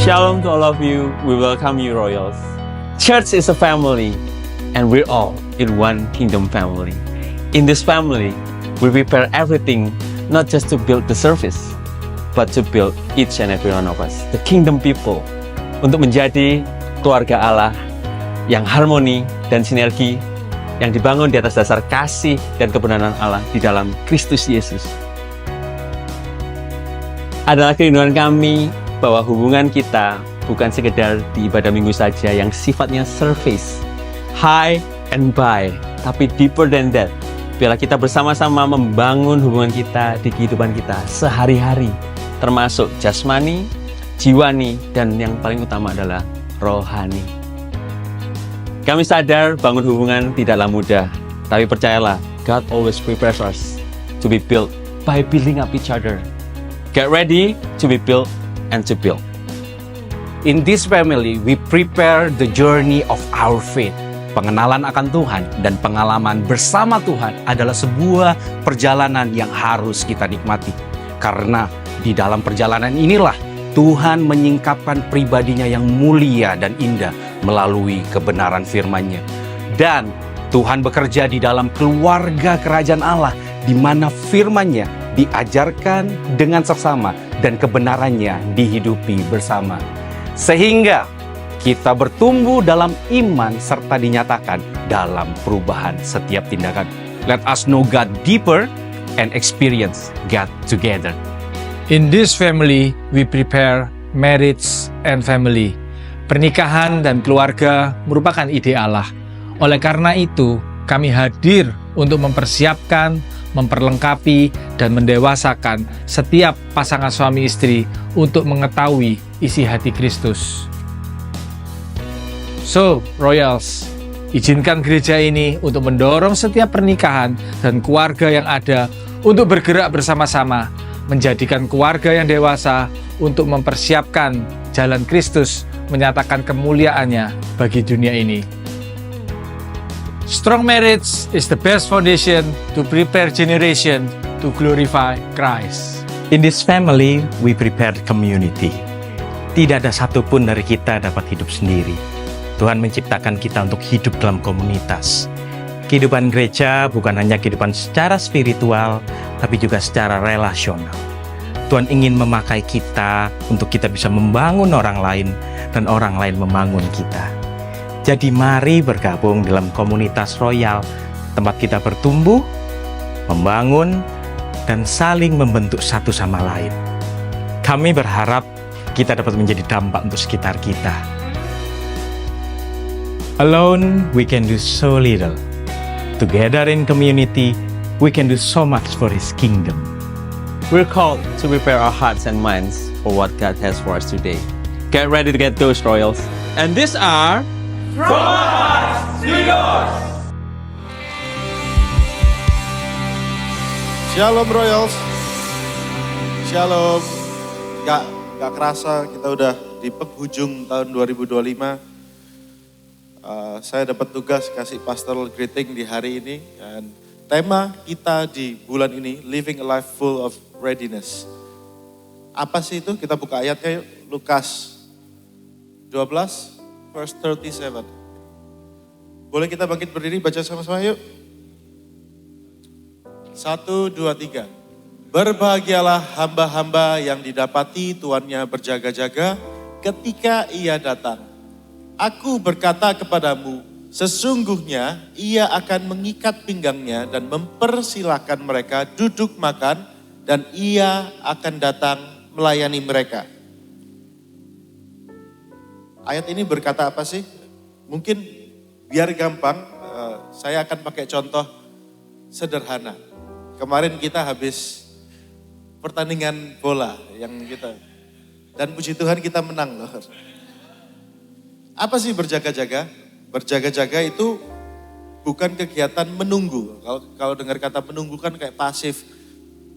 Shalom to all of you. We welcome you, Royals. Church is a family, and we're all in one kingdom family. In this family, we prepare everything not just to build the service, but to build each and every one of us, the kingdom people, untuk menjadi keluarga Allah yang harmoni dan sinergi, yang dibangun di atas dasar kasih dan kebenaran Allah di dalam Kristus Yesus. Adalah kerinduan kami bahwa hubungan kita bukan sekedar di ibadah minggu saja yang sifatnya surface, high and by, tapi deeper than that. Biarlah kita bersama-sama membangun hubungan kita di kehidupan kita sehari-hari, termasuk jasmani, jiwani, dan yang paling utama adalah rohani. Kami sadar bangun hubungan tidaklah mudah, tapi percayalah, God always prepares us to be built by building up each other. Get ready to be built and to build. In this family, we prepare the journey of our faith. Pengenalan akan Tuhan dan pengalaman bersama Tuhan adalah sebuah perjalanan yang harus kita nikmati. Karena di dalam perjalanan inilah Tuhan menyingkapkan pribadinya yang mulia dan indah melalui kebenaran firman-Nya. Dan Tuhan bekerja di dalam keluarga kerajaan Allah di mana firman-Nya diajarkan dengan seksama dan kebenarannya dihidupi bersama. Sehingga kita bertumbuh dalam iman serta dinyatakan dalam perubahan setiap tindakan. Let us know God deeper and experience God together. In this family, we prepare marriage and family. Pernikahan dan keluarga merupakan ide Allah. Oleh karena itu, kami hadir untuk mempersiapkan, memperlengkapi, dan mendewasakan setiap pasangan suami istri untuk mengetahui isi hati Kristus. So, Royals, izinkan gereja ini untuk mendorong setiap pernikahan dan keluarga yang ada untuk bergerak bersama-sama, menjadikan keluarga yang dewasa untuk mempersiapkan jalan Kristus menyatakan kemuliaannya bagi dunia ini. Strong marriage is the best foundation to prepare generation to glorify Christ. In this family, we prepare community. Tidak ada satupun dari kita dapat hidup sendiri. Tuhan menciptakan kita untuk hidup dalam komunitas. Kehidupan gereja bukan hanya kehidupan secara spiritual, tapi juga secara relasional. Tuhan ingin memakai kita untuk kita bisa membangun orang lain, dan orang lain membangun kita. Jadi mari bergabung dalam komunitas Royal, tempat kita bertumbuh, membangun, dan saling membentuk satu sama lain. Kami berharap kita dapat menjadi dampak untuk sekitar kita. Alone, we can do so little. Together in community, we can do so much for His kingdom. We're called to prepare our hearts and minds for what God has for us today. Get ready to get those, Royals. And these are Shalom Royals. Shalom. Gak kerasa kita udah di penghujung tahun 2025. Saya dapat tugas kasih pastoral greeting di hari ini. Dan tema kita di bulan ini, Living a Life Full of Readiness. Apa sih itu? Kita buka ayatnya yuk. Lukas 12, verse 37. Boleh kita bangkit berdiri baca sama-sama yuk. 1, 2, 3. Berbahagialah hamba-hamba yang didapati tuannya berjaga-jaga ketika ia datang. Aku berkata kepadamu, sesungguhnya ia akan mengikat pinggangnya dan mempersilahkan mereka duduk makan, dan ia akan datang melayani mereka. Ayat ini berkata apa sih? Mungkin biar gampang, saya akan pakai contoh sederhana. Kemarin kita habis pertandingan bola yang kita, dan puji Tuhan kita menang loh. Apa sih berjaga-jaga? Berjaga-jaga itu bukan kegiatan menunggu. Kalau dengar kata menunggu kan kayak pasif.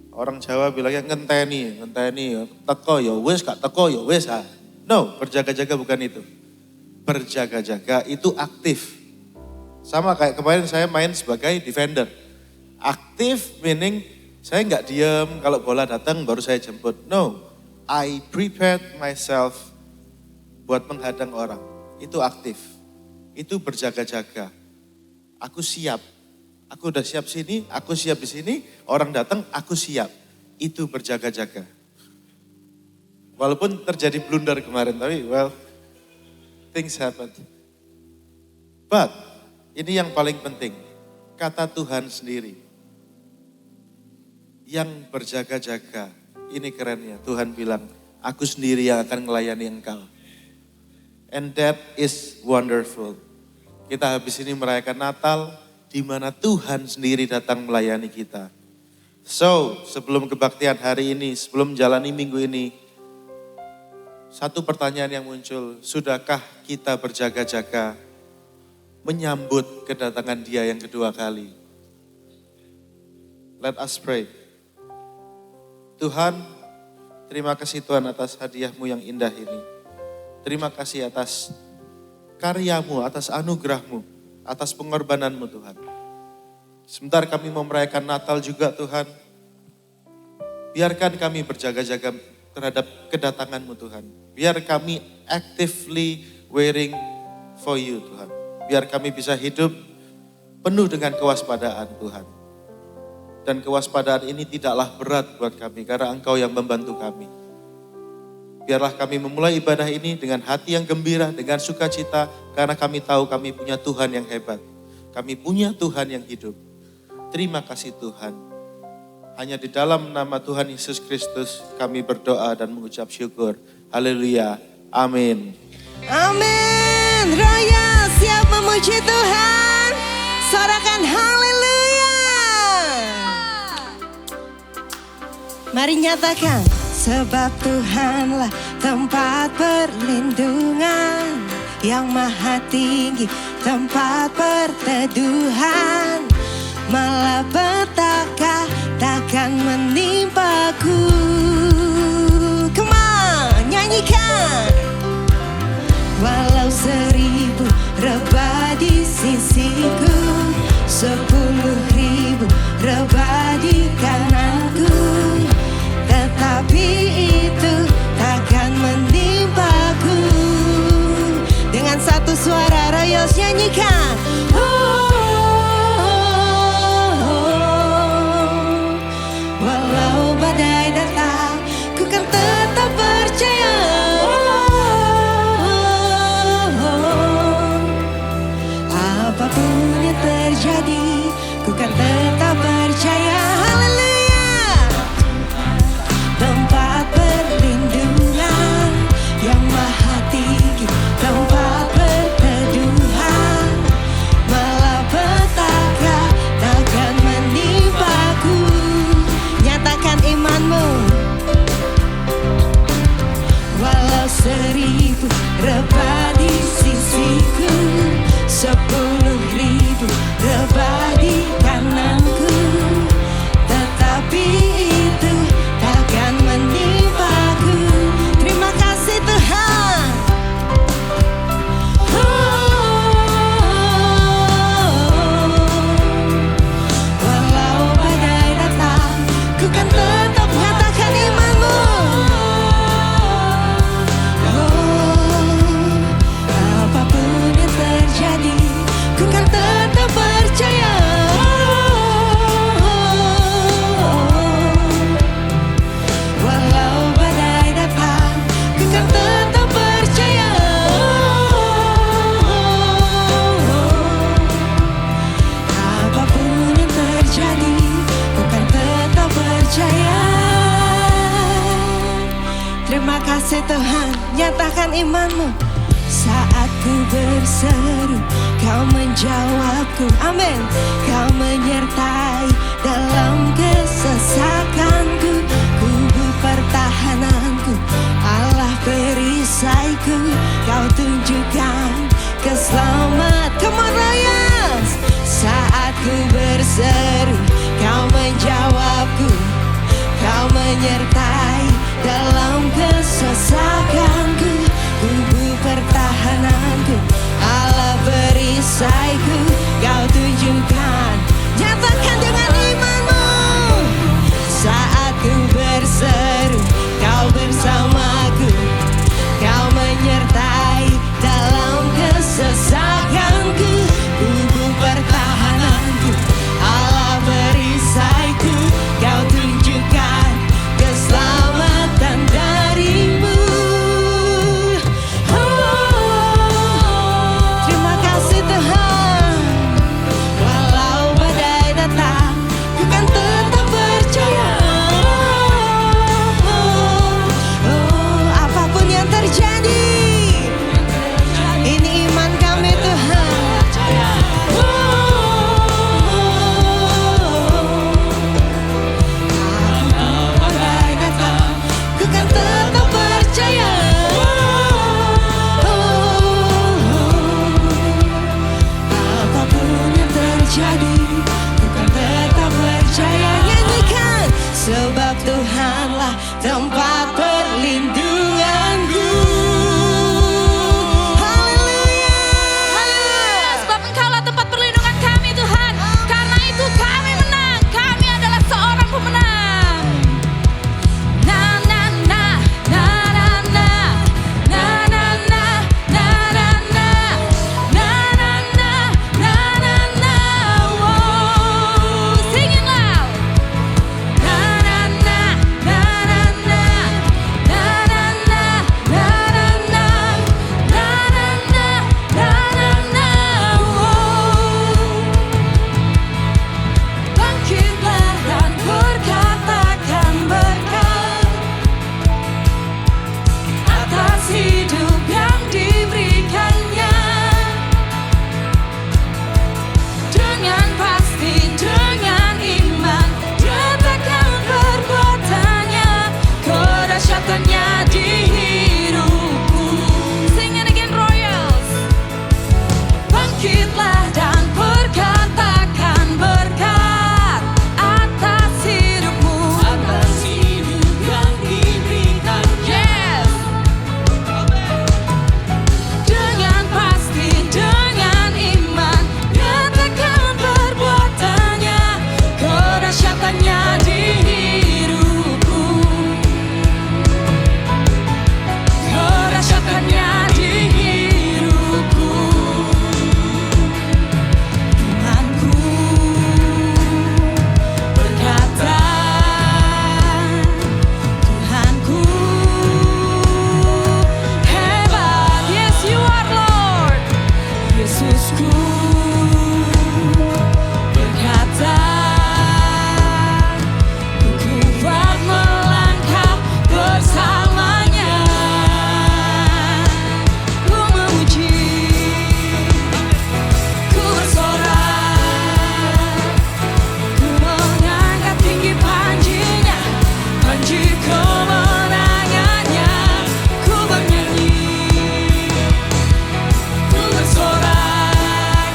Orang Jawa bilangnya ngenteni, teko ya wis, gak teko ya wis. No, berjaga-jaga bukan itu. Berjaga-jaga itu aktif. Sama kayak kemarin saya main sebagai defender. Aktif meaning saya nggak diam, kalau bola datang baru saya jemput. No, I prepared myself buat menghadang orang. Itu aktif. Itu berjaga-jaga. Aku siap. Aku udah siap sini, aku siap di sini. Orang datang, aku siap. Itu berjaga-jaga. Walaupun terjadi blunder kemarin, tapi things happen. But, ini yang paling penting. Kata Tuhan sendiri. Yang berjaga-jaga. Ini kerennya, Tuhan bilang, aku sendiri yang akan melayani engkau. And that is wonderful. Kita habis ini merayakan Natal, di mana Tuhan sendiri datang melayani kita. So, sebelum kebaktian hari ini, sebelum jalani minggu ini, satu pertanyaan yang muncul, sudahkah kita berjaga-jaga menyambut kedatangan Dia yang kedua kali? Let us pray. Tuhan, terima kasih Tuhan atas hadiah-Mu yang indah ini. Terima kasih atas karya-Mu, atas anugerah-Mu, atas pengorbanan-Mu Tuhan. Sebentar kami mau merayakan Natal juga Tuhan. Biarkan kami berjaga-jaga terhadap kedatangan-Mu Tuhan. Biar kami actively waiting for You Tuhan. Biar kami bisa hidup penuh dengan kewaspadaan Tuhan. Dan kewaspadaan ini tidaklah berat buat kami karena Engkau yang membantu kami. Biarlah kami memulai ibadah ini dengan hati yang gembira, dengan sukacita, karena kami tahu kami punya Tuhan yang hebat. Kami punya Tuhan yang hidup. Terima kasih Tuhan. Hanya di dalam nama Tuhan Yesus Kristus kami berdoa dan mengucap syukur. Haleluya. Amin. Amin. Royal siap memuji Tuhan. Sorakan haleluya. Mari nyatakan. Sebab Tuhanlah tempat perlindungan yang maha tinggi, tempat perteduhan. Malapetaka takkan menimpaku. Come on, nyanyikan. Walau 1000 rebah di sisiku, 10.000 rebah di kananku, tetapi itu takkan menimpaku. Dengan satu suara Royals nyanyikan. Walau badai datang, ku kan tetap percaya. Apapun yang terjadi, ku kan tetap percaya. Haleluya. Tempat perlindungan yang maha tinggi, tempat perteduhan. Malapetaka takkan menimpaku. Nyatakan imanmu. Walau 1000 rebah di sisiku, 10.000 rebah di kananku, tetapi itu takkan menimpaku. Terima kasih Tuhan. Walau badai datang, ku kan tetap nyatakan imanmu. Apapun yang terjadi, ku kan tetap percaya. Walau badai datang, ku kan tetap percaya. Apapun yang terjadi, ku kan tetap percaya. Terima kasih Tuhan, nyatakan imanmu. Saat ku berseru, Kau menjawabku. Amin. Kau menyertai dalam kesesakanku, kubu pertahananku, Allah perisaiku. Kau tunjukkan keselamatan. Come on Royals. Saat ku berseru, Kau menjawabku. Kau menyertai dalam kesesakanku, kubu pertahananku, Allah perisaiku. Kau tunjukkan, nyatakan dengan imanmu. Saat ku berseru, Kau bersamaku. Kau menyertai berkata, ku kuat melangkah bersamanya. Ku memuji, ku bersorak, ku mengangkat tinggi panjinya, panji kemenangannya. Ku bernyanyi, ku bersorak,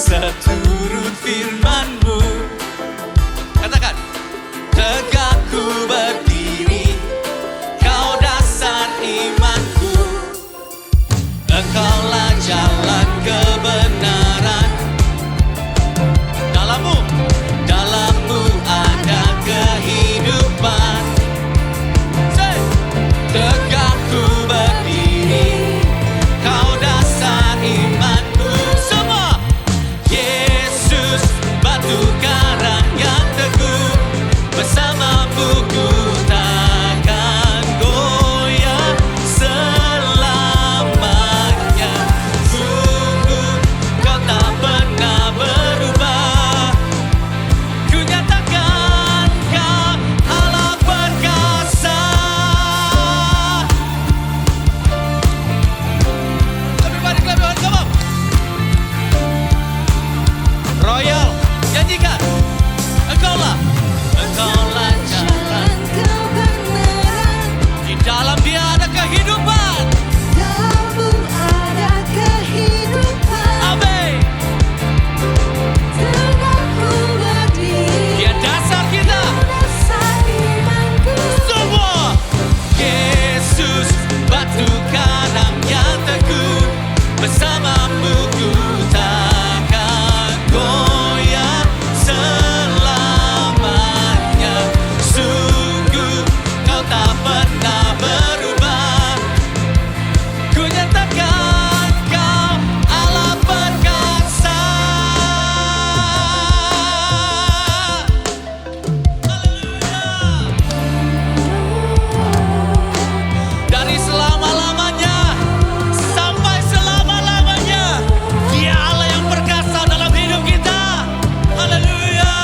seturut firman-Mu. Katakan, tegak ku berdiri, Kau dasar imanku. Engkaulah jalan kebenaran. Dalam-Mu ada kehidupan. Say, tegak ku berdiri, Kau dasar imanku. Semua, Yesus batu karang yang teguh, bersama-Mu ku takkan goyah selamanya. Sungguh Kau tak pernah berubah. Ku nyatakan Kau Allah perkasa. Everybody clap your hands, come on. Royal, nyanyikan. Engkaulah jalan, Jalan kebenaran, di dalam Dia ada kehidupan. dalam-Mu ada kehidupan. Amin. Tegak ku berdiri, Dia dasar kita. dasar imanku. Semua, Yesus batu karang yang teguh, bersama-Mu ku takkan goyah selamanya. Sungguh Kau tak pernah berubah. Ku nyatakan Kau Allah perkasa. Dari selama-lamanya sampai selama-lamanya, Dia Allah yang perkasa dalam hidup kita. Haleluya.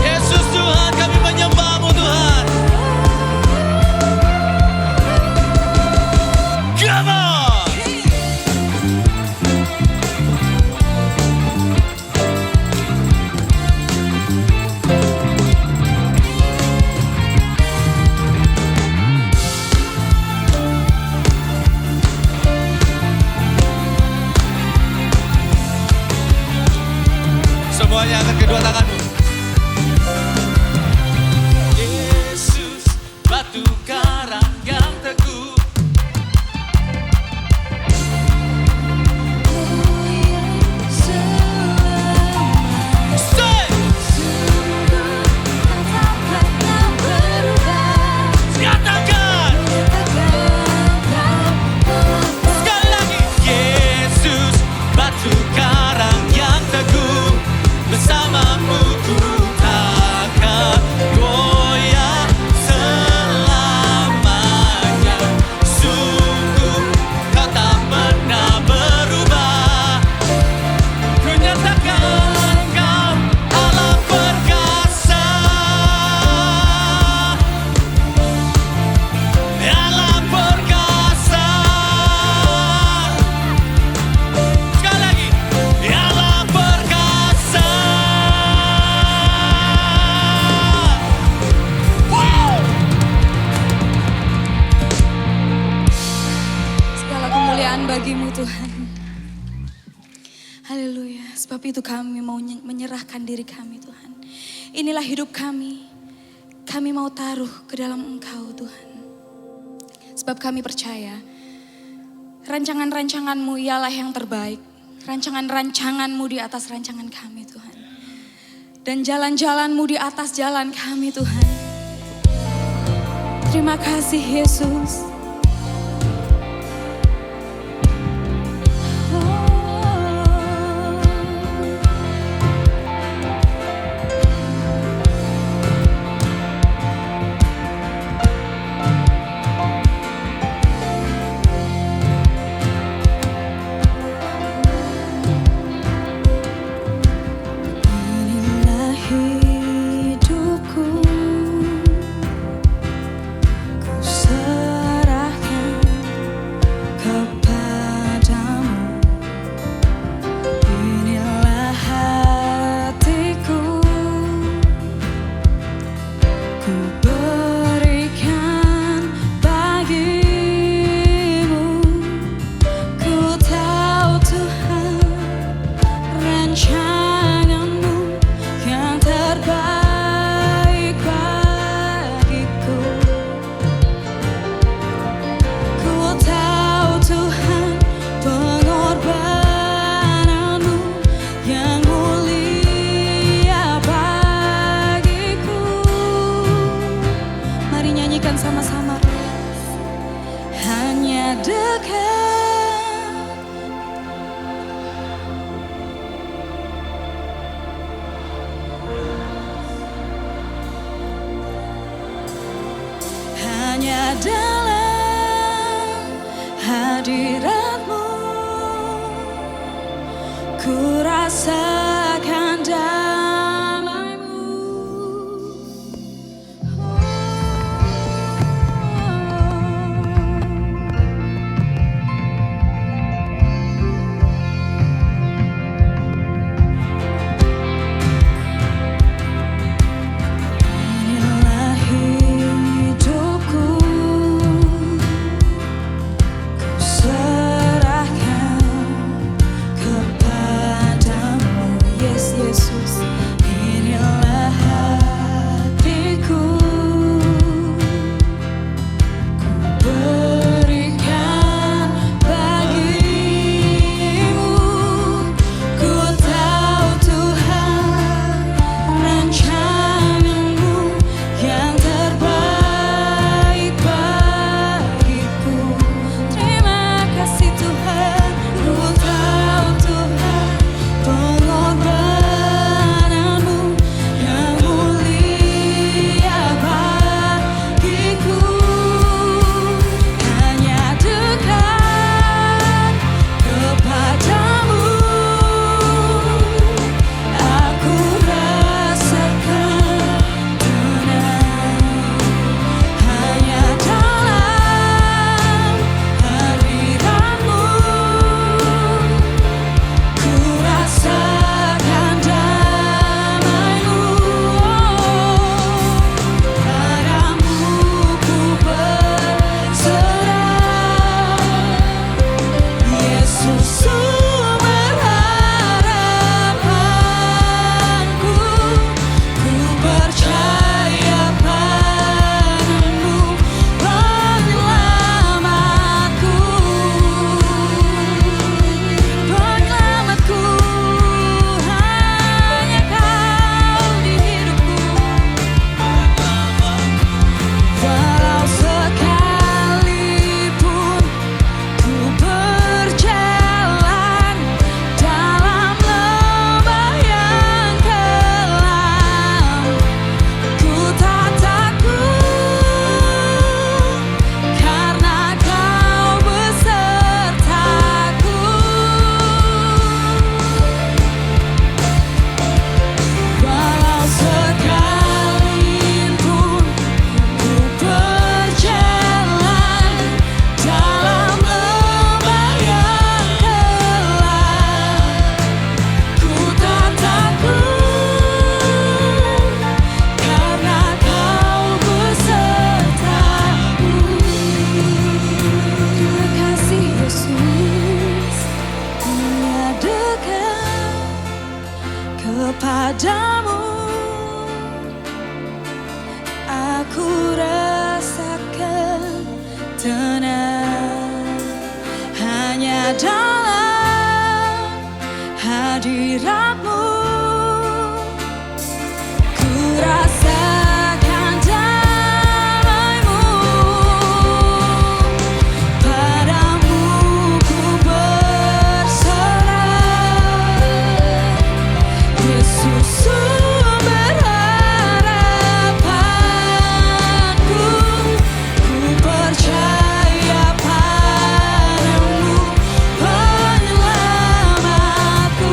Yesus Tuhan, kami menyembah-Mu Tuhan. Come on. Semuanya angkat kedua tanganmu. Yesus batu karang yang teguh, say, nyatakan sekali lagi. Yesus batu karang yang teguh, bersama-Mu ku takkan goyah selamanya. Sungguh Kau tak pernah berubah. Ku nyatakan Kau Allah perkasa. Allah perkasa. Sekali lagi, Allah perkasa. Wow. Segala kemuliaan bagi-Mu Tuhan. Haleluya. Sebab itu kami mau menyerahkan diri kami Tuhan. Inilah hidup kami. Kami mau taruh ke dalam Engkau Tuhan. Sebab kami percaya rancangan-rancangan-Mu ialah yang terbaik. Rancangan-rancangan-Mu di atas rancangan kami Tuhan. Dan jalan-jalan-Mu di atas jalan kami Tuhan. Terima kasih Yesus. Inilah hidupku, ku serahkan dalam hadirat-Mu ku rasakan damai-Mu. Inilah hidupku, ku serahkan kepadamu, Yesus. Inilah hatiku, ku berikan bagimu. Ku tahu Tuhan, rencana-Mu yang terbaik bagiku. Terima kasih Tuhan, ku tahu Tuhan, pengorbanan-Mu yang mulia bagiku. Hanya dekat kepadamu aku rasakan tenang. Hanya dalam hadirat-Mu ku rasakan damai-Mu. Padamu ku berserah, Yesus sumber harapanku. Ku percaya padamu, penyelamatku. Penyelamatku, hanya Kau di hidupku. Walau sekalipun ku berjalan dalam lembah yang kelam, ku tak takut karena Kau besertaku. Walau sekalipun ku berjalan dalam lembah yang kelam, ku tak takut karena Kau besertaku. Terima kasih Yesus, hanya dekat kepadamu aku rasakan tenang. Hanya dalam hadirat-Mu ku rasakan damai-Mu. Padamu ku berserah, Yesus sumber harapanku. Ku percaya padamu, penyelamatku.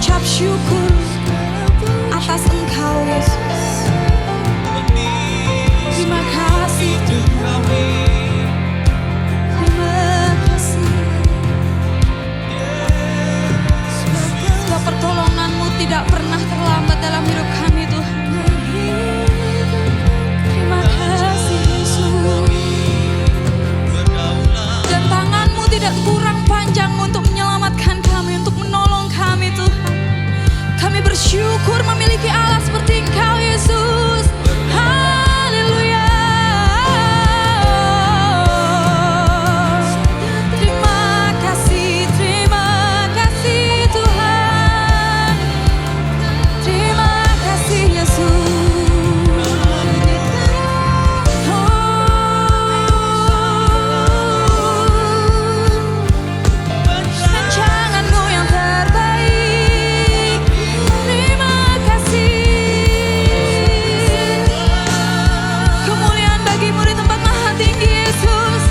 mengucap syukur atas Engkau Yesus. Terima kasih Tuhan. Terima kasih. Sebab pertolongan-Mu tidak pernah terlambat dalam hidup kami Tuhan. Terima kasih Yesus. Dan tangan-Mu tidak kurang panjang untuk menyelamatkan kami, untuk menolong kami Tuhan. Kami bersyukur memiliki Allah seperti Engkau Yesus. Haleluya. Terima kasih Tuhan. Terima kasih Yesus. Rancangan-Mu yang terbaik. Terima kasih. Kemuliaan bagi-Mu di tempat maha tinggi Yesus.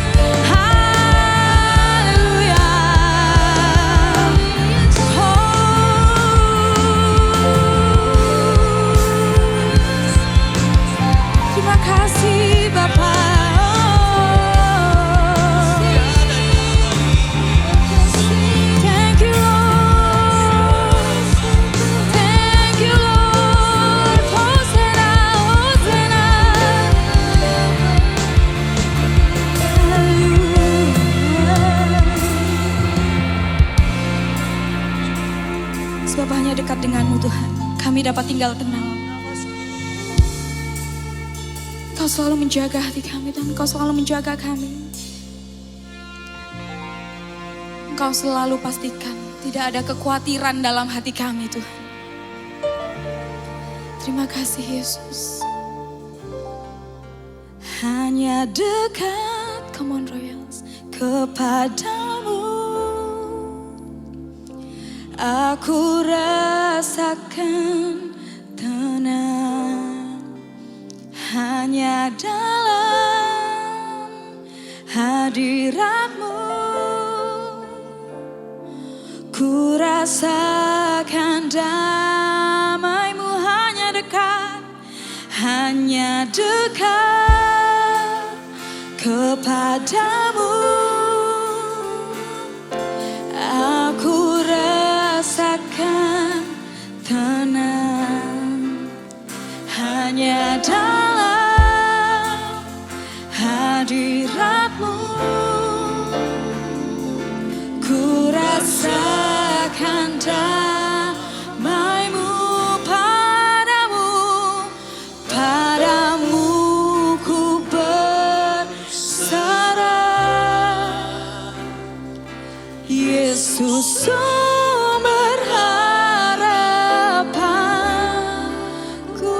Haleluya. Terima kasih Bapa. Thank you Lord. Thank you Lord. Hosanna, Hosanna. Sebab hanya dekat dengan-Mu Tuhan, kami dapat tinggal tenang. Kau selalu menjaga hati kami dan Kau selalu menjaga kami. Engkau selalu pastikan tidak ada kekhawatiran dalam hati kami Tuhan. Terima kasih Yesus. Hanya dekat, come on Royals, kepadamu aku rasakan tenang. Hanya dalam hadirat-Mu ku rasakan damai-Mu. Hanya dekat kepadamu aku rasakan tenang. Hanya dalam hadirat-Mu ku rasakan damai-Mu. Padamu ku berserah. Yesus sumber harapanku,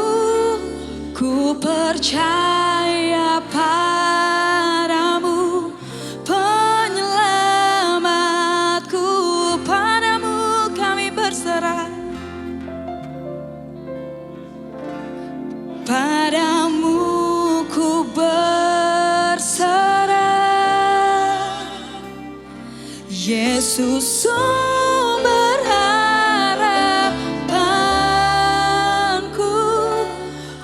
ku percaya padamu, penyelamatku. Padamu kami berserah. Padamu ku berserah. Yesus sumber harapanku,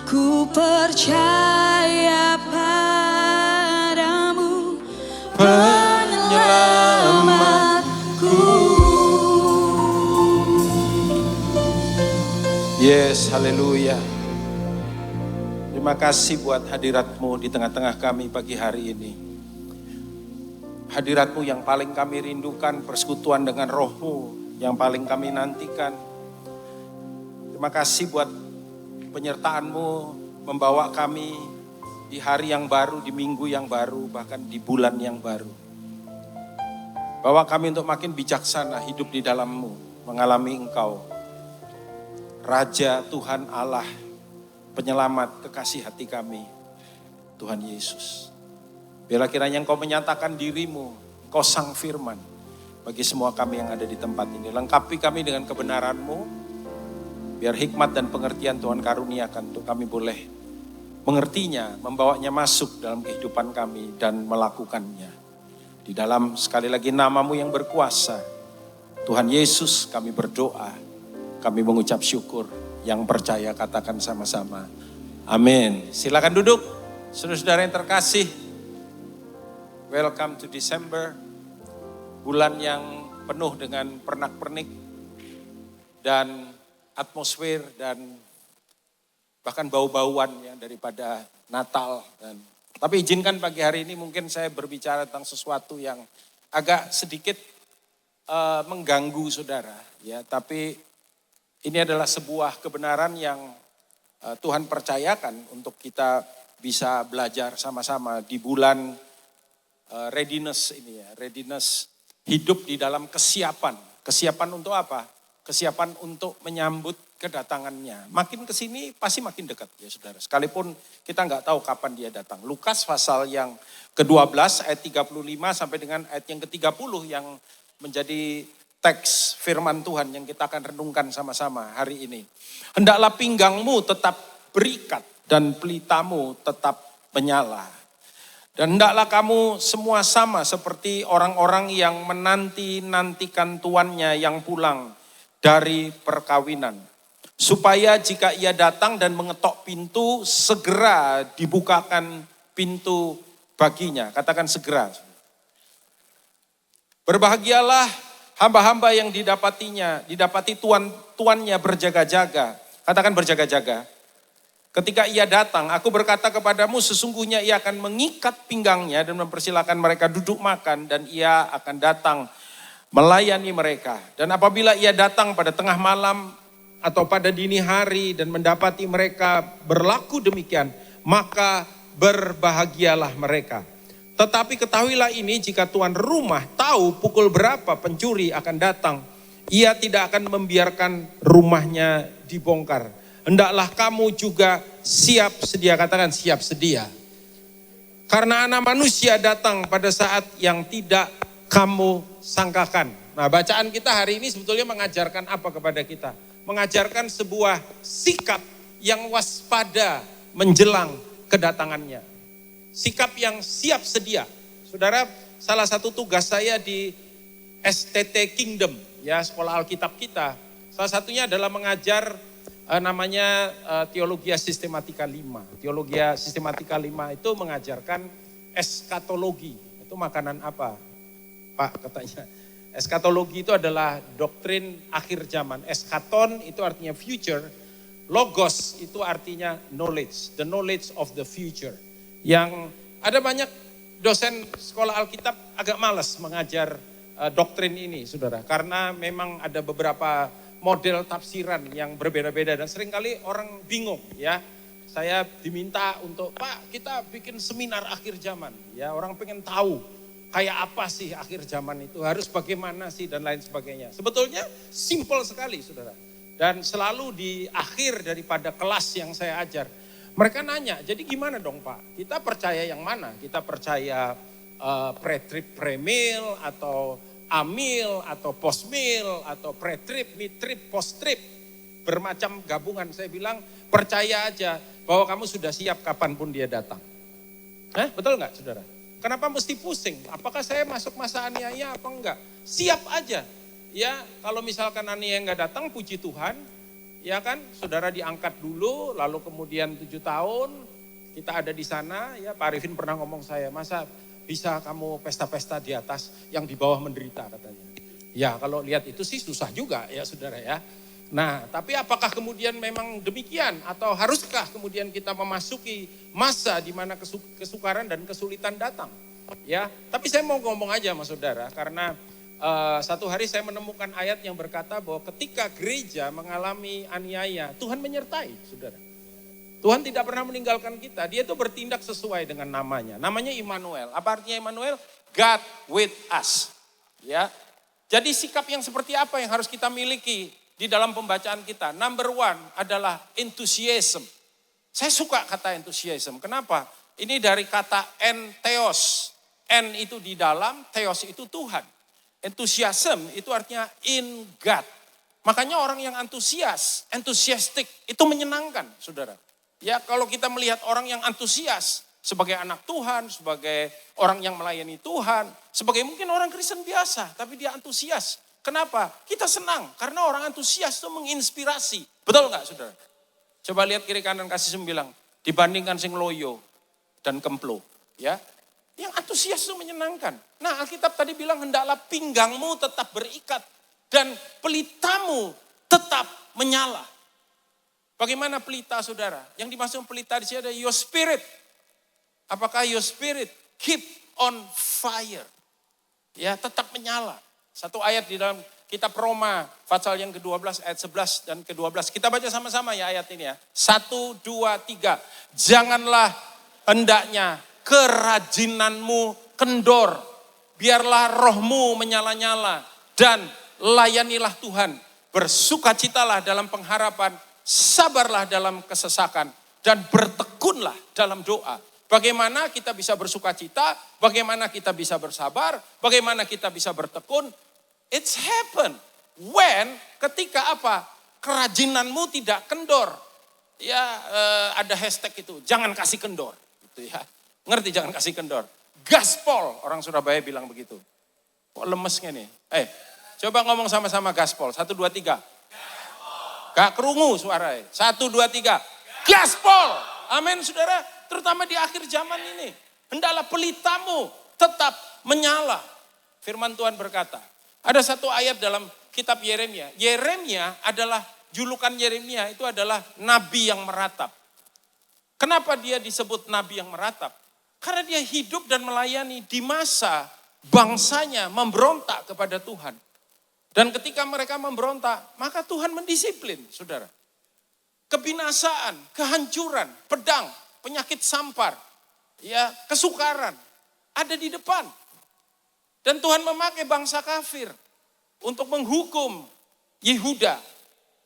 ku percaya padamu, penyelamatku. Yes, haleluya. Terima kasih buat hadirat-Mu di tengah-tengah kami pagi hari ini. Hadirat-Mu yang paling kami rindukan, persekutuan dengan Roh-Mu yang paling kami nantikan. Terima kasih buat penyertaan-Mu membawa kami di hari yang baru, di minggu yang baru, bahkan di bulan yang baru. Bawa kami untuk makin bijaksana hidup di dalam-Mu, mengalami Engkau, Raja, Tuhan Allah, penyelamat, kekasih hati kami, Tuhan Yesus. Biarlah kiranya Engkau menyatakan diri-Mu, Engkau sang firman bagi semua kami yang ada di tempat ini. Lengkapi kami dengan kebenaran-Mu, biar hikmat dan pengertian Tuhan karuniakan untuk kami boleh mengertinya, membawanya masuk dalam kehidupan kami dan melakukannya. Di dalam sekali lagi nama-Mu yang berkuasa, Tuhan Yesus kami berdoa. kami mengucap syukur. Yang percaya katakan sama-sama. Amin. Silakan duduk. Saudara-saudara yang terkasih. Welcome to December. Bulan yang penuh dengan pernak-pernik dan atmosfer dan bahkan bau-bauan ya daripada Natal. Tapi izinkan pagi hari ini mungkin saya berbicara tentang sesuatu yang agak sedikit mengganggu saudara. Ya, tapi ini adalah sebuah kebenaran yang Tuhan percayakan untuk kita bisa belajar sama-sama di bulan readiness ini ya. Readiness, hidup di dalam kesiapan. Kesiapan untuk apa? Kesiapan untuk menyambut kedatangannya. Makin kesini pasti makin dekat ya saudara. Sekalipun kita nggak tahu kapan dia datang. Lukas pasal yang ke-12 ayat 35 sampai dengan ayat yang ke-30 yang menjadi teks firman Tuhan yang kita akan renungkan sama-sama hari ini. Hendaklah pinggangmu tetap berikat dan pelitamu tetap menyala. Dan hendaklah kamu semua sama seperti orang-orang yang menanti-nantikan tuannya yang pulang dari perkawinan. Supaya jika ia datang dan mengetok pintu, segera dibukakan pintu baginya. Katakan segera. Berbahagialah hamba-hamba yang didapati tuannya berjaga-jaga. Katakan berjaga-jaga. Ketika ia datang, aku berkata kepadamu sesungguhnya ia akan mengikat pinggangnya dan mempersilahkan mereka duduk makan dan ia akan datang melayani mereka. Dan apabila ia datang pada tengah malam atau pada dini hari dan mendapati mereka berlaku demikian, maka berbahagialah mereka. Tetapi ketahuilah ini, jika tuan rumah tahu pukul berapa pencuri akan datang, ia tidak akan membiarkan rumahnya dibongkar. Hendaklah kamu juga siap sedia, katakan siap sedia. Karena anak manusia datang pada saat yang tidak kamu sangkakan. Nah, bacaan kita hari ini sebetulnya mengajarkan apa kepada kita? Mengajarkan sebuah sikap yang waspada menjelang kedatangannya. Sikap yang siap sedia. Saudara, salah satu tugas saya di STT Kingdom, ya sekolah Alkitab kita, salah satunya adalah mengajar namanya Teologia Sistematika 5. Teologia Sistematika 5 itu mengajarkan eskatologi. Itu makanan apa, Pak katanya? Eskatologi itu adalah doktrin akhir zaman. Eskaton itu artinya future. Logos itu artinya knowledge. The knowledge of the future. Yang ada banyak dosen sekolah Alkitab agak malas mengajar doktrin ini, saudara. Karena memang ada beberapa model tafsiran yang berbeda-beda dan seringkali orang bingung ya. Saya diminta untuk, Pak kita bikin seminar akhir zaman. Ya, orang pengen tahu kayak apa sih akhir zaman itu, harus bagaimana sih dan lain sebagainya. Sebetulnya simple sekali, saudara. Dan selalu di akhir daripada kelas yang saya ajar, mereka nanya, jadi gimana dong Pak? Kita percaya yang mana? Kita percaya pre-trip, pre-meal, atau amil, atau post-meal, atau pre-trip, mid-trip, post-trip. Bermacam gabungan. Saya bilang, percaya aja bahwa kamu sudah siap kapanpun dia datang. Betul nggak saudara? Kenapa mesti pusing? Apakah saya masuk masa aniaya apa enggak? Siap aja. Ya, kalau misalkan aniaya nggak datang, puji Tuhan. Ya kan, saudara diangkat dulu, lalu kemudian 7 tahun kita ada di sana. Ya, Pak Arifin pernah ngomong saya, masa bisa kamu pesta-pesta di atas yang di bawah menderita katanya. Ya, kalau lihat itu sih susah juga ya saudara ya. Nah, tapi apakah kemudian memang demikian atau haruskah kemudian kita memasuki masa di mana kesukaran dan kesulitan datang? Ya, tapi saya mau ngomong aja sama saudara karena satu hari saya menemukan ayat yang berkata bahwa ketika gereja mengalami aniaya, Tuhan menyertai, saudara. Tuhan tidak pernah meninggalkan kita. Dia itu bertindak sesuai dengan namanya. Namanya Immanuel. Apa artinya Immanuel? God with us. Ya. Jadi sikap yang seperti apa yang harus kita miliki di dalam pembacaan kita? Number 1 adalah enthusiasm. Saya suka kata enthusiasm. Kenapa? Ini dari kata entheos. En itu di dalam, theos itu Tuhan. Enthusiasm itu artinya in God. Makanya orang yang antusias, enthusiastic itu menyenangkan, saudara. Ya, kalau kita melihat orang yang antusias sebagai anak Tuhan, sebagai orang yang melayani Tuhan, sebagai mungkin orang Kristen biasa, tapi dia antusias Kenapa? Kita senang karena orang antusias itu menginspirasi. Betul nggak saudara? Coba lihat kiri kanan kasih sembilang. Dibandingkan sing loyo dan kemplo. Ya, yang antusias itu menyenangkan. Nah Alkitab tadi bilang hendaklah pinggangmu tetap berikat. Dan pelitamu tetap menyala. Bagaimana pelita saudara? Yang dimaksud pelita di sini ada your spirit. Apakah your spirit keep on fire? Ya, tetap menyala. Satu ayat di dalam kitab Roma, pasal yang ke-12 ayat 11 dan ke-12. Kita baca sama-sama ya ayat ini ya. 1, 2, 3. Janganlah hendaknya kerajinanmu kendor. Biarlah rohmu menyala-nyala. Dan layanilah Tuhan. Bersukacitalah dalam pengharapan. Sabarlah dalam kesesakan. Dan bertekunlah dalam doa. Bagaimana kita bisa bersukacita, bagaimana kita bisa bersabar, bagaimana kita bisa bertekun. It's happen when ketika apa? Kerajinanmu tidak kendor. Ya ada hashtag itu, jangan kasih kendor. Gitu ya. Ngerti jangan kasih kendor. Gaspol, orang Surabaya bilang begitu. Kok lemesnya nih? Coba ngomong sama-sama gaspol. 1, 2, 3. Gak kerungu suaranya. 1, 2, 3. Gaspol. Amin saudara. Terutama di akhir zaman ini. Hendaklah pelitamu tetap menyala. Firman Tuhan berkata. Ada satu ayat dalam kitab Yeremia. Yeremia adalah, julukan Yeremia itu adalah nabi yang meratap. Kenapa dia disebut nabi yang meratap? Karena dia hidup dan melayani di masa bangsanya memberontak kepada Tuhan. Dan ketika mereka memberontak, maka Tuhan mendisiplin, saudara. Kebinasaan, kehancuran, pedang, penyakit sampar, ya kesukaran ada di depan. Dan Tuhan memakai bangsa kafir untuk menghukum Yehuda.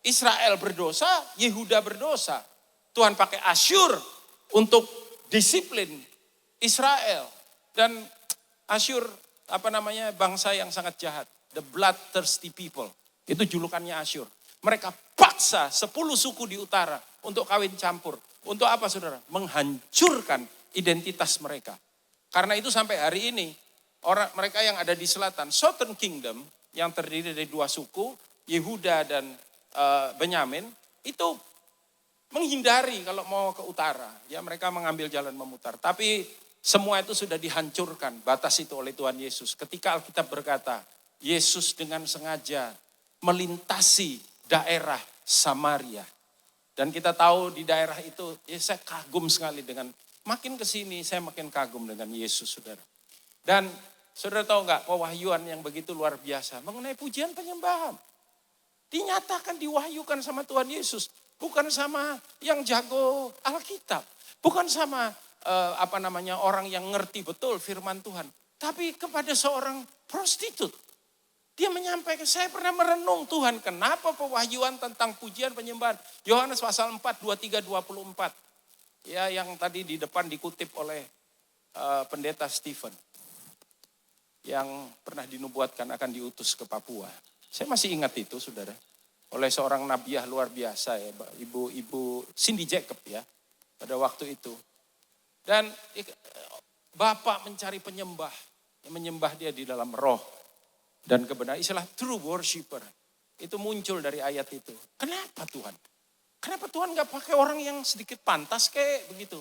Israel berdosa, Yehuda berdosa. Tuhan pakai Asyur untuk disiplin Israel. Dan Asyur bangsa yang sangat jahat. The bloodthirsty people. Itu julukannya Asyur. Mereka paksa 10 suku di utara untuk kawin campur. Untuk apa saudara? Menghancurkan identitas mereka. Karena itu sampai hari ini, mereka yang ada di selatan, Southern Kingdom, yang terdiri dari 2 suku, Yehuda dan Benyamin, itu menghindari kalau mau ke utara. Ya mereka mengambil jalan memutar. Tapi semua itu sudah dihancurkan, batas itu oleh Tuhan Yesus. Ketika Alkitab berkata, Yesus dengan sengaja melintasi daerah Samaria. Dan kita tahu di daerah itu, ya saya kagum sekali dengan, makin kesini saya makin kagum dengan Yesus saudara. Dan saudara tahu nggak pewahyuan yang begitu luar biasa mengenai pujian penyembahan. Dinyatakan, diwahyukan sama Tuhan Yesus. Bukan sama yang jago Alkitab. Bukan sama orang yang ngerti betul firman Tuhan. Tapi kepada seorang prostitut. Dia menyampaikan, saya pernah merenung Tuhan, kenapa pewahyuan tentang pujian penyembahan. Yohanes pasal 4, 23, 24. Ya, yang tadi di depan dikutip oleh pendeta Stephen. Yang pernah dinubuatkan akan diutus ke Papua. Saya masih ingat itu saudara. Oleh seorang nabiah luar biasa ya, Ibu Cindy Jacob ya. Pada waktu itu. Dan Bapak mencari penyembah. Yang menyembah dia di dalam roh. Dan kebenaran, istilah true worshiper. Itu muncul dari ayat itu. Kenapa Tuhan? Kenapa Tuhan gak pakai orang yang sedikit pantas kayak begitu?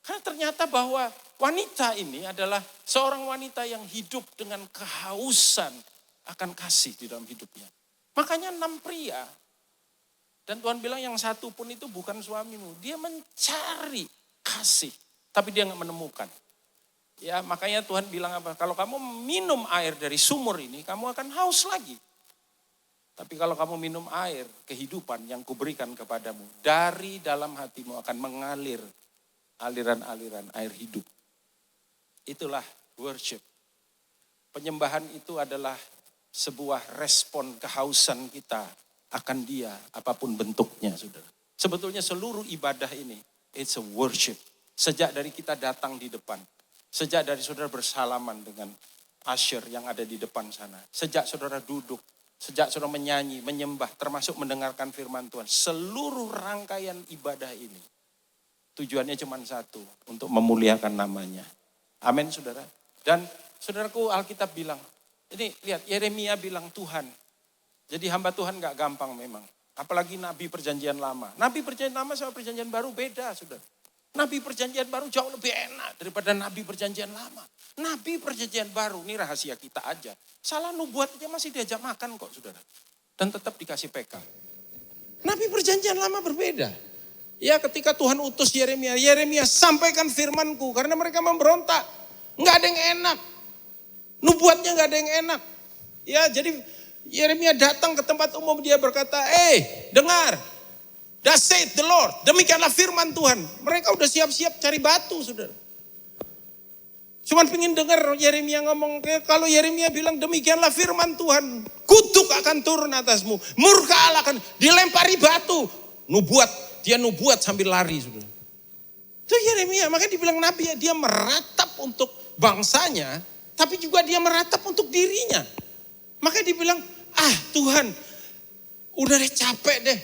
Karena ternyata bahwa wanita ini adalah seorang wanita yang hidup dengan kehausan akan kasih di dalam hidupnya. Makanya 6 pria. Dan Tuhan bilang yang satu pun itu bukan suamimu. Dia mencari kasih. Tapi dia gak menemukan. Ya makanya Tuhan bilang apa? Kalau kamu minum air dari sumur ini, kamu akan haus lagi. Tapi kalau kamu minum air kehidupan yang kuberikan kepadamu, dari dalam hatimu akan mengalir aliran-aliran air hidup. Itulah worship. Penyembahan itu adalah sebuah respon kehausan kita akan Dia, apapun bentuknya, saudara. Sebetulnya seluruh ibadah ini, it's a worship. Sejak dari kita datang di depan. Sejak dari saudara bersalaman dengan usher yang ada di depan sana. Sejak saudara duduk, sejak saudara menyanyi, menyembah, termasuk mendengarkan firman Tuhan. Seluruh rangkaian ibadah ini, tujuannya cuma satu, untuk memuliakan namanya. Amin saudara. Dan saudaraku Alkitab bilang, ini lihat Yeremia bilang Tuhan, Jadi hamba Tuhan gak gampang memang. Apalagi Nabi Perjanjian Lama. Nabi Perjanjian Lama sama Perjanjian Baru beda, saudara. Nabi Perjanjian Baru jauh lebih enak daripada Nabi Perjanjian Lama. Nabi Perjanjian Baru, ini rahasia kita aja. Salah nubuat aja masih diajak makan kok, saudara. Dan tetap dikasih PK. Nabi Perjanjian Lama berbeda. Ya ketika Tuhan utus Yeremia, Yeremia sampaikan firmanku karena mereka memberontak. Nggak ada yang enak. Nubuatnya nggak ada yang enak. Ya jadi Yeremia datang ke tempat umum, dia berkata, dengar. Thus saith the Lord. Demikianlah firman Tuhan. Mereka udah siap-siap cari batu, saudara. Cuman pengen dengar Yeremia ngomong. Kalau Yeremia bilang demikianlah firman Tuhan. Kutuk akan turun atasmu. Murka Allah akan dilempari batu. Dia nubuat sambil lari, saudara. Itu Yeremia. Makanya dibilang Nabi, dia meratap untuk bangsanya. Tapi juga dia meratap untuk dirinya. Makanya dibilang, Tuhan, udah deh capek deh.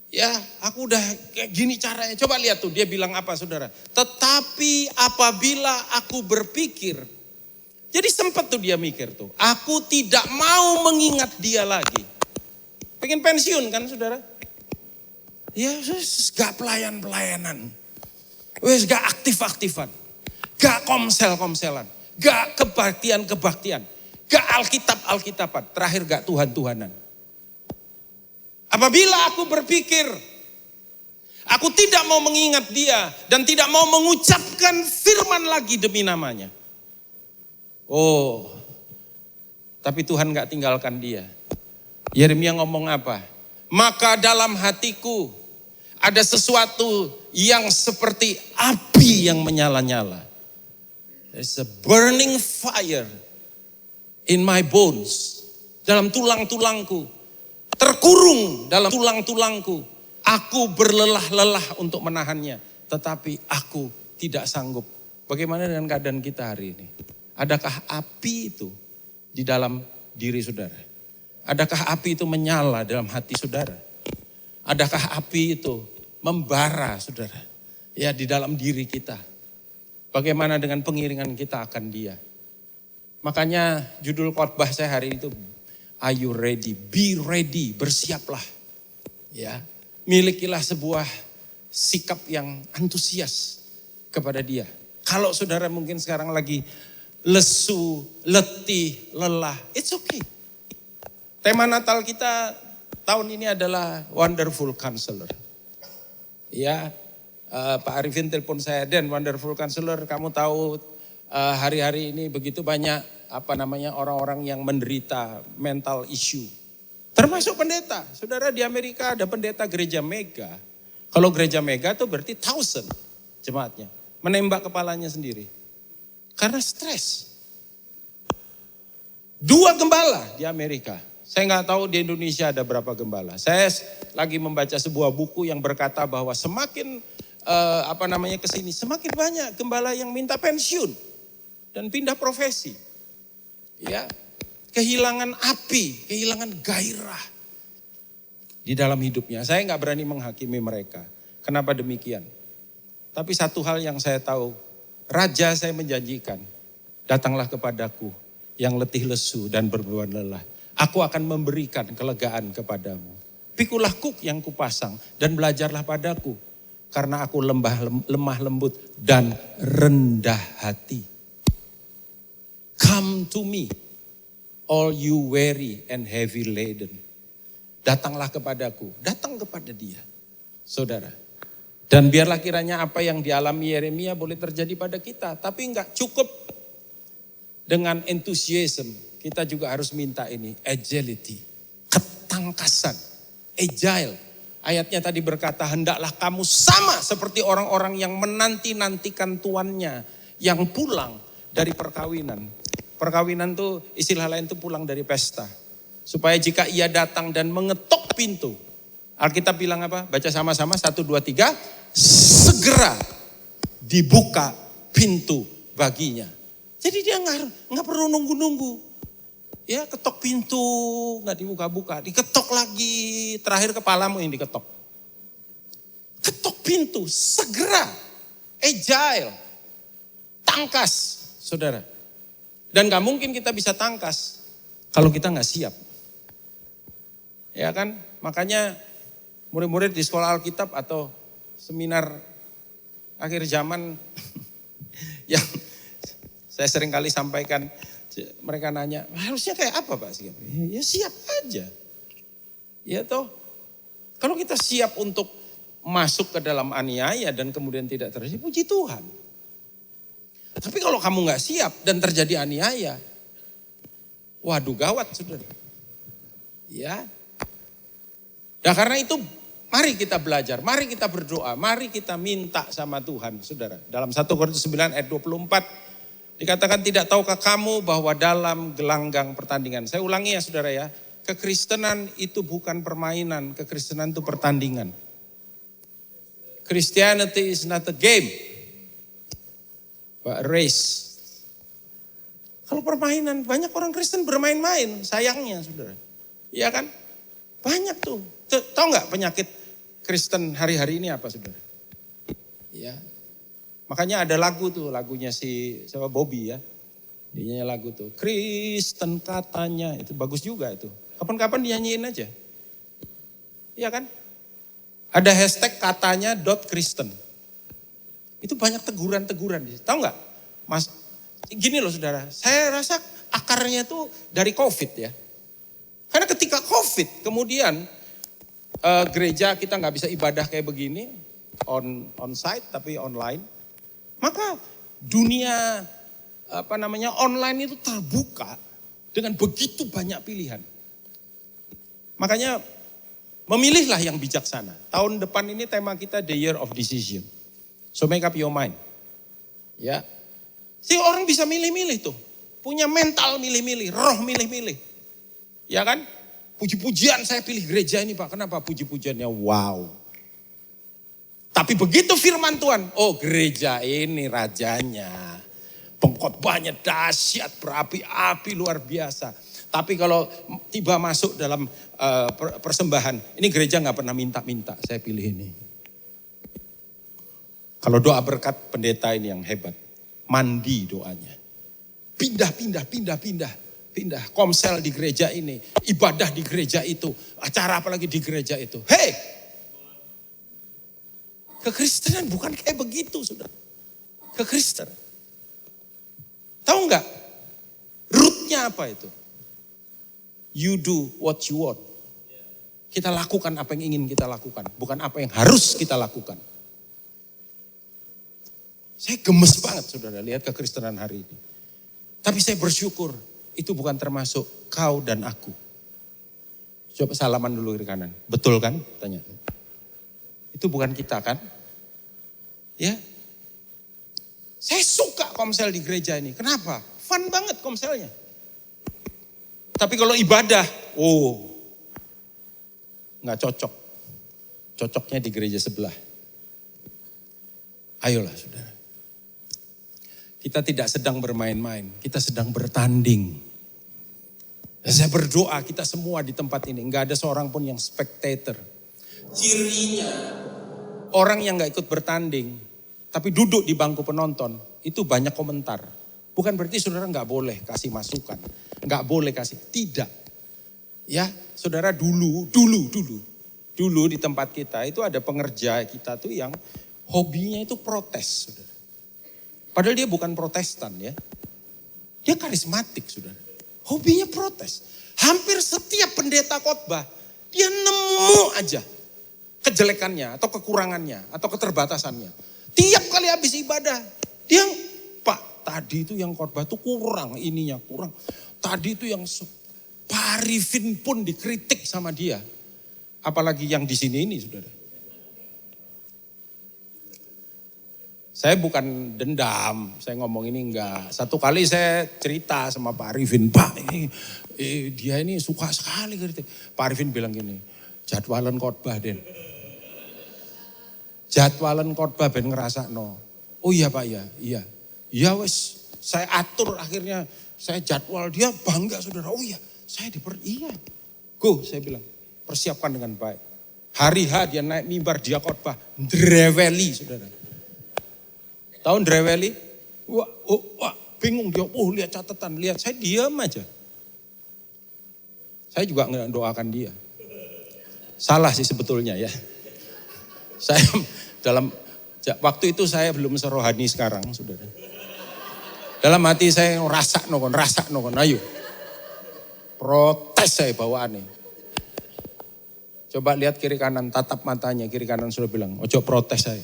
Ya, aku udah kayak gini caranya. Coba lihat tuh, dia bilang apa, saudara? Tetapi apabila aku berpikir, jadi sempat tuh dia mikir tuh, aku tidak mau mengingat dia lagi. Pengen pensiun kan, saudara? Ya, gak pelayanan, wes gak aktif-aktifan, gak komsel-komselan, gak kebaktian, gak Alkitaban, terakhir gak Tuhan-Tuhanan. Apabila aku berpikir, aku tidak mau mengingat dia dan tidak mau mengucapkan firman lagi demi namanya. Tapi Tuhan gak tinggalkan dia. Yeremia ngomong apa? Maka dalam hatiku ada sesuatu yang seperti api yang menyala-nyala. There's a burning fire in my bones, dalam tulang-tulangku, terkurung dalam tulang-tulangku. Aku berlelah-lelah untuk menahannya, tetapi aku tidak sanggup. Bagaimana dengan keadaan kita hari ini? Adakah api itu di dalam diri saudara? Adakah api itu menyala dalam hati saudara? Adakah api itu membara, saudara? Ya, di dalam diri kita. Bagaimana dengan pengiringan kita akan dia? Makanya judul khotbah saya hari itu, Are you ready? Be ready, bersiaplah. Ya, milikilah sebuah sikap yang antusias kepada dia. Kalau saudara mungkin sekarang lagi lesu, letih, lelah, it's okay. Tema Natal kita tahun ini adalah Wonderful Counselor. Ya, Pak Arifin telepon saya, Dan, Wonderful Counselor, kamu tahu hari-hari ini begitu banyak orang-orang yang menderita mental issue. Termasuk pendeta. Saudara, di Amerika ada pendeta gereja mega. Kalau gereja mega itu berarti 1,000 jemaatnya. Menembak kepalanya sendiri. Karena stres. 2 gembala di Amerika. Saya nggak tahu di Indonesia ada berapa gembala. Saya lagi membaca sebuah buku yang berkata bahwa semakin kesini, semakin banyak gembala yang minta pensiun dan pindah profesi. Ya, kehilangan api, kehilangan gairah di dalam hidupnya. Saya nggak berani menghakimi mereka. Kenapa demikian? Tapi satu hal yang saya tahu, Raja saya menjanjikan, datanglah kepadaku yang letih lesu dan berbeban lelah. Aku akan memberikan kelegaan kepadamu. Pikulah kuk yang kupasang dan belajarlah padaku. Karena aku lemah lembut dan rendah hati. Come to me, all you weary and heavy laden. Datanglah kepadaku, datang kepada dia, saudara. Dan biarlah kiranya apa yang dialami Yeremia boleh terjadi pada kita. Tapi enggak cukup dengan enthusiasm. Kita juga harus minta ini, agility, ketangkasan, agile. Ayatnya tadi berkata, hendaklah kamu sama seperti orang-orang yang menanti-nantikan tuannya yang pulang dari perkawinan. Perkawinan tuh istilah lain tuh pulang dari pesta. Supaya jika ia datang dan mengetok pintu. Alkitab bilang apa? Baca sama-sama, 1, 2, 3. Segera dibuka pintu baginya. Jadi dia nggak perlu nunggu-nunggu. Ya, ketok pintu, nggak dibuka-buka, diketok lagi, terakhir kepalamu yang diketok. Ketok pintu, segera, agile, tangkas, saudara. Dan nggak mungkin kita bisa tangkas kalau kita nggak siap. Ya kan? Makanya murid-murid di sekolah Alkitab atau seminar akhir zaman yang saya sering kali sampaikan, mereka nanya, harusnya kayak apa Pak Sigap? Ya siap aja. Ya toh, kalau kita siap untuk masuk ke dalam aniaya dan kemudian tidak terjadi, puji Tuhan. Tapi kalau kamu nggak siap dan terjadi aniaya, waduh gawat saudara. Ya. Nah karena itu mari kita belajar, mari kita berdoa, mari kita minta sama Tuhan saudara. Dalam 1 Korintus 9 ayat 24 dikatakan, tidak tahukah kamu bahwa dalam gelanggang pertandingan. Saya ulangi ya saudara ya. Kekristenan itu bukan permainan, kekristenan itu pertandingan. Christianity is not a game, but a race. Kalau permainan, banyak orang Kristen bermain-main, sayangnya saudara. Iya kan? Banyak tuh. Tahu nggak penyakit Kristen hari-hari ini apa saudara? Ya. Makanya ada lagu tuh, lagunya si siapa Bobby ya. Dia nyanyi lagu tuh, Kristen katanya, itu bagus juga itu. Kapan-kapan dinyanyiin aja. Iya kan? Ada hashtag katanya .Kristen. Itu banyak teguran-teguran. Tahu nggak? Mas, gini loh saudara, saya rasa akarnya tuh dari COVID ya. Karena ketika COVID kemudian gereja kita nggak bisa ibadah kayak begini, on site tapi online. Maka dunia online itu terbuka dengan begitu banyak pilihan. Makanya memilihlah yang bijaksana. Tahun depan ini tema kita The Year of Decision. So make up your mind. Ya. Si orang bisa milih-milih tuh. Punya mental milih-milih, roh milih-milih. Ya kan? Puji-pujian saya pilih gereja ini Pak. Kenapa puji-pujiannya? Wow. Tapi begitu firman Tuhan, oh gereja ini rajanya. Pengkhotbahnya dahsyat, berapi-api luar biasa. Tapi kalau tiba masuk dalam persembahan, ini gereja gak pernah minta-minta, saya pilih ini. Kalau doa berkat pendeta ini yang hebat, mandi doanya. Pindah, komsel di gereja ini, ibadah di gereja itu, acara apalagi di gereja itu. Hei, kekristenan bukan kayak begitu sudah. Kekristenan. Tahu nggak? Rootnya apa itu? You do what you want. Kita lakukan apa yang ingin kita lakukan, bukan apa yang harus kita lakukan. Saya gemes banget saudara lihat kekristenan hari ini. Tapi saya bersyukur itu bukan termasuk kau dan aku. Coba salaman dulu kiri kanan. Betul kan? Tanya. Itu bukan kita kan? Ya. Saya suka komsel di gereja ini. Kenapa? Fun banget komselnya. Tapi kalau ibadah, nggak cocok. Cocoknya di gereja sebelah. Ayolah saudara. Kita tidak sedang bermain-main, kita sedang bertanding. Dan saya berdoa kita semua di tempat ini, nggak ada seorang pun yang spectator. Cirinya orang yang nggak ikut bertanding, tapi duduk di bangku penonton, itu banyak komentar. Bukan berarti saudara nggak boleh kasih masukan, nggak boleh kasih, tidak. Ya, saudara dulu di tempat kita itu ada pengerja kita tuh yang hobinya itu protes, saudara. Padahal dia bukan Protestan ya. Dia karismatik, saudara. Hobinya protes. Hampir setiap pendeta khotbah, dia nemu aja kejelekannya atau kekurangannya atau keterbatasannya. Tiap kali habis ibadah, dia, Pak, tadi itu yang khotbah itu kurang, ininya kurang. Tadi itu yang Pak Arifin pun dikritik sama dia. Apalagi yang di sini ini, saudara. Saya bukan dendam, saya ngomong ini enggak. Satu kali saya cerita sama Pak Arifin, Pak ini dia ini suka sekali kritik. Pak Arifin bilang gini, jadwalan khotbah Den. Jadwalan khotbah ben ngerasa no. Oh iya Pak ya, iya. Iya wes, saya atur akhirnya, saya jadwal dia bangga saudara. Oh iya, saya iya. Go, saya bilang, persiapkan dengan baik. Hari H dia naik mimbar, dia khotbah, dreweli saudara. Tahun dreweli, wah, bingung dia, lihat catatan, lihat, saya diam aja. Saya juga nggak doakan dia. Salah sih sebetulnya ya. Saya waktu itu saya belum serohani sekarang, saudara. Dalam hati saya rasa nokon, ayo. Protes saya bawaannya. Coba lihat kiri kanan, tatap matanya, kiri kanan sudah bilang, ojo protes saya.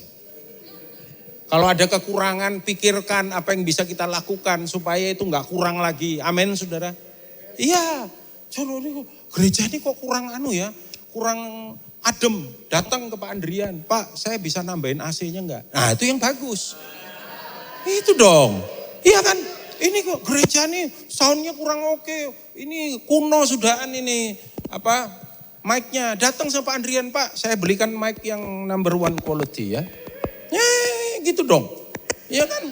Kalau ada kekurangan, pikirkan apa yang bisa kita lakukan supaya itu nggak kurang lagi. Amin, saudara. Iya, gereja ini kok kurang kurang adem. Datang ke Pak Andrian, Pak saya bisa nambahin AC-nya enggak? Nah itu yang bagus. Itu dong. Iya kan, ini kok gereja nih soundnya kurang oke. Ini kuno sudahan ini. Mic-nya. Datang sama Pak Andrian, Pak saya belikan mic yang number one quality ya. Gitu dong. Iya kan,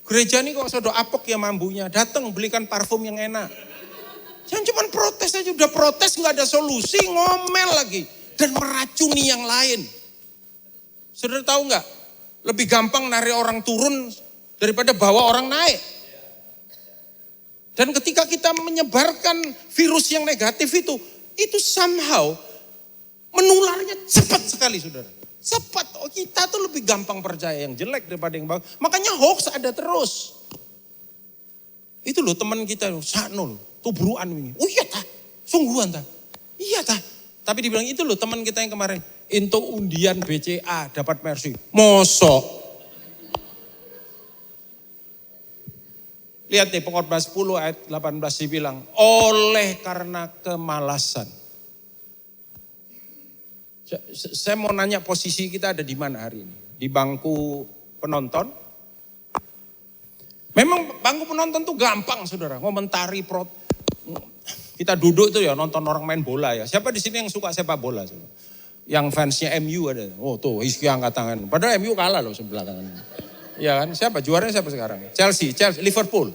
gereja ini kok sodo apok ya mambunya. Datang belikan parfum yang enak. Jangan cuma protes aja, udah protes nggak ada solusi, ngomel lagi. Dan meracuni yang lain. Saudara tahu nggak? Lebih gampang narik orang turun daripada bawa orang naik. Dan ketika kita menyebarkan virus yang negatif itu somehow menularnya cepat sekali, saudara. Cepat, kita tuh lebih gampang percaya yang jelek daripada yang bagus. Makanya hoax ada terus. Itu loh teman kita, Sakno loh. Tubruan ini. Oh iya tah, sungguhan tah. Iya tah. Tapi dibilang itu loh teman kita yang kemarin. Into undian BCA dapat mercy. Mosok. Lihat nih Pengkhotbah 10 ayat 18 dibilang. Oleh karena kemalasan. Saya mau nanya posisi kita ada di mana hari ini? Di bangku penonton? Memang bangku penonton tuh gampang saudara. Ngomentari kita duduk tuh ya nonton orang main bola ya. Siapa di sini yang suka sepak bola? Yang fansnya MU ada. Oh tuh Hizki angkat tangan. Padahal MU kalah loh sebelah kanan. Iya kan? Siapa? Juaranya siapa sekarang? Chelsea, Liverpool.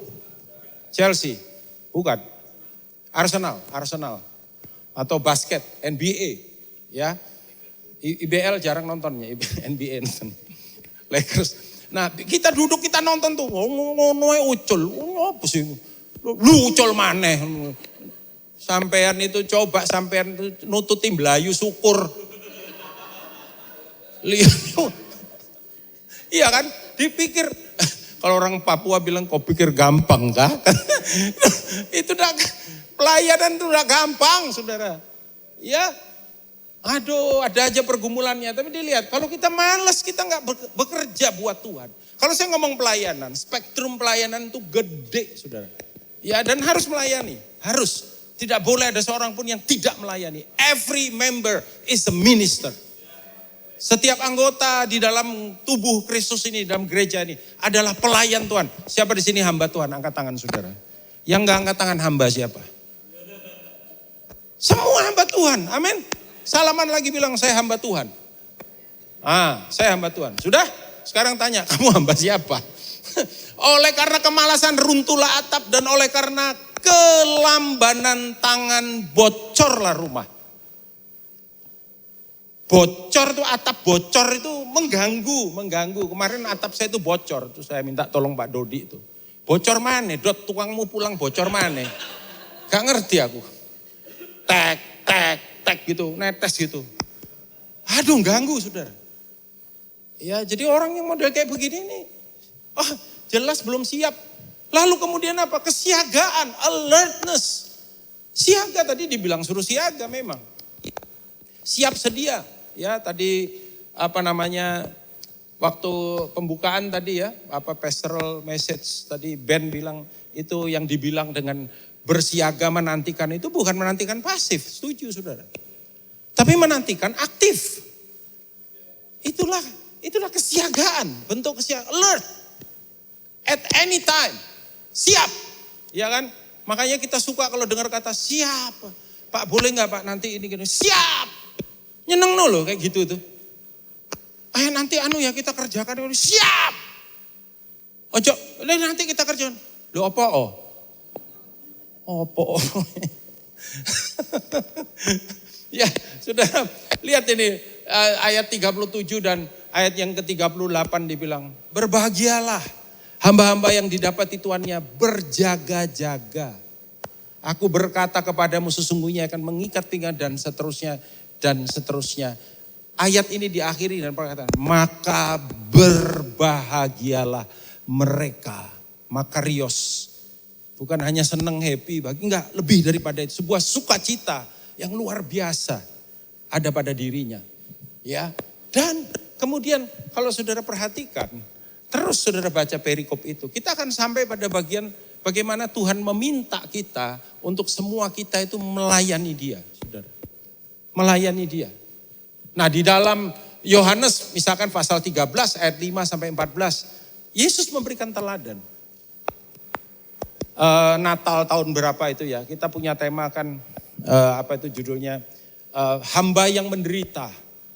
Chelsea. Bukan. Arsenal. Atau basket, NBA. Ya. IBL jarang nontonnya. NBA nonton. Lakers. Nah kita duduk kita nonton tuh. Ngono ucul. Apa sih? Lu ucul maneh. Sampean itu coba sampean nututi Melayu syukur. Lihat. Iya kan? Dipikir kalau orang Papua bilang kau pikir gampang kah? Itu udah pelayanan itu udah gampang, saudara. Ya. Aduh, ada aja pergumulannya. Tapi dilihat, kalau kita malas, kita nggak bekerja buat Tuhan. Kalau saya ngomong pelayanan, spektrum pelayanan itu gede, saudara. Ya, dan harus melayani, harus. Tidak boleh ada seorang pun yang tidak melayani. Every member is a minister. Setiap anggota di dalam tubuh Kristus ini, dalam gereja ini adalah pelayan Tuhan. Siapa di sini hamba Tuhan? Angkat tangan saudara. Yang nggak angkat tangan hamba siapa? Semua hamba Tuhan, amin. Salaman lagi bilang saya hamba Tuhan. Saya hamba Tuhan. Sudah? Sekarang tanya, kamu hamba siapa? Oleh karena kemalasan runtuhlah atap dan oleh karena kelambanan tangan bocorlah rumah. Bocor itu atap bocor itu mengganggu. Kemarin atap saya itu bocor, itu saya minta tolong Pak Dodi itu. Bocor mana? Dot tukangmu pulang bocor mana? Gak ngerti aku. Tek gitu, netes gitu. Aduh ganggu saudara. Ya jadi orang yang model kayak begini nih, jelas belum siap. Lalu kemudian apa? Kesiagaan, alertness. Siaga tadi dibilang suruh siaga memang. Siap sedia. Ya tadi waktu pembukaan tadi ya, pastoral message tadi Ben bilang itu yang dibilang dengan bersiaga menantikan itu bukan menantikan pasif, setuju saudara. Tapi menantikan aktif. Itulah kesiagaan, bentuk kesiagaan, alert. At any time. Siap, ya kan? Makanya kita suka kalau dengar kata siap. Pak boleh nggak Pak nanti ini gini? Siap, nyeneng loh kayak gitu tuh. Nanti ya kita kerjakan, siap. Ojo, nanti kita kerjakan. Lo apa Ya sudah lihat ini ayat 37 dan ayat yang ke-38 dibilang berbahagialah hamba-hamba yang didapati tuannya berjaga-jaga. Aku berkata kepadamu sesungguhnya akan mengikat pinggang dan seterusnya dan seterusnya. Ayat ini diakhiri dengan perkataan, maka berbahagialah mereka, makarios. Bukan hanya senang, happy, enggak, lebih daripada itu. Sebuah sukacita yang luar biasa ada pada dirinya. Ya. Dan kemudian kalau saudara perhatikan, terus saudara baca perikop itu, kita akan sampai pada bagian bagaimana Tuhan meminta kita untuk semua kita itu melayani dia, saudara. Melayani dia. Nah di dalam Yohanes misalkan pasal 13 ayat 5 sampai 14, Yesus memberikan teladan. Natal tahun berapa itu ya, kita punya tema kan, apa itu judulnya, hamba yang menderita,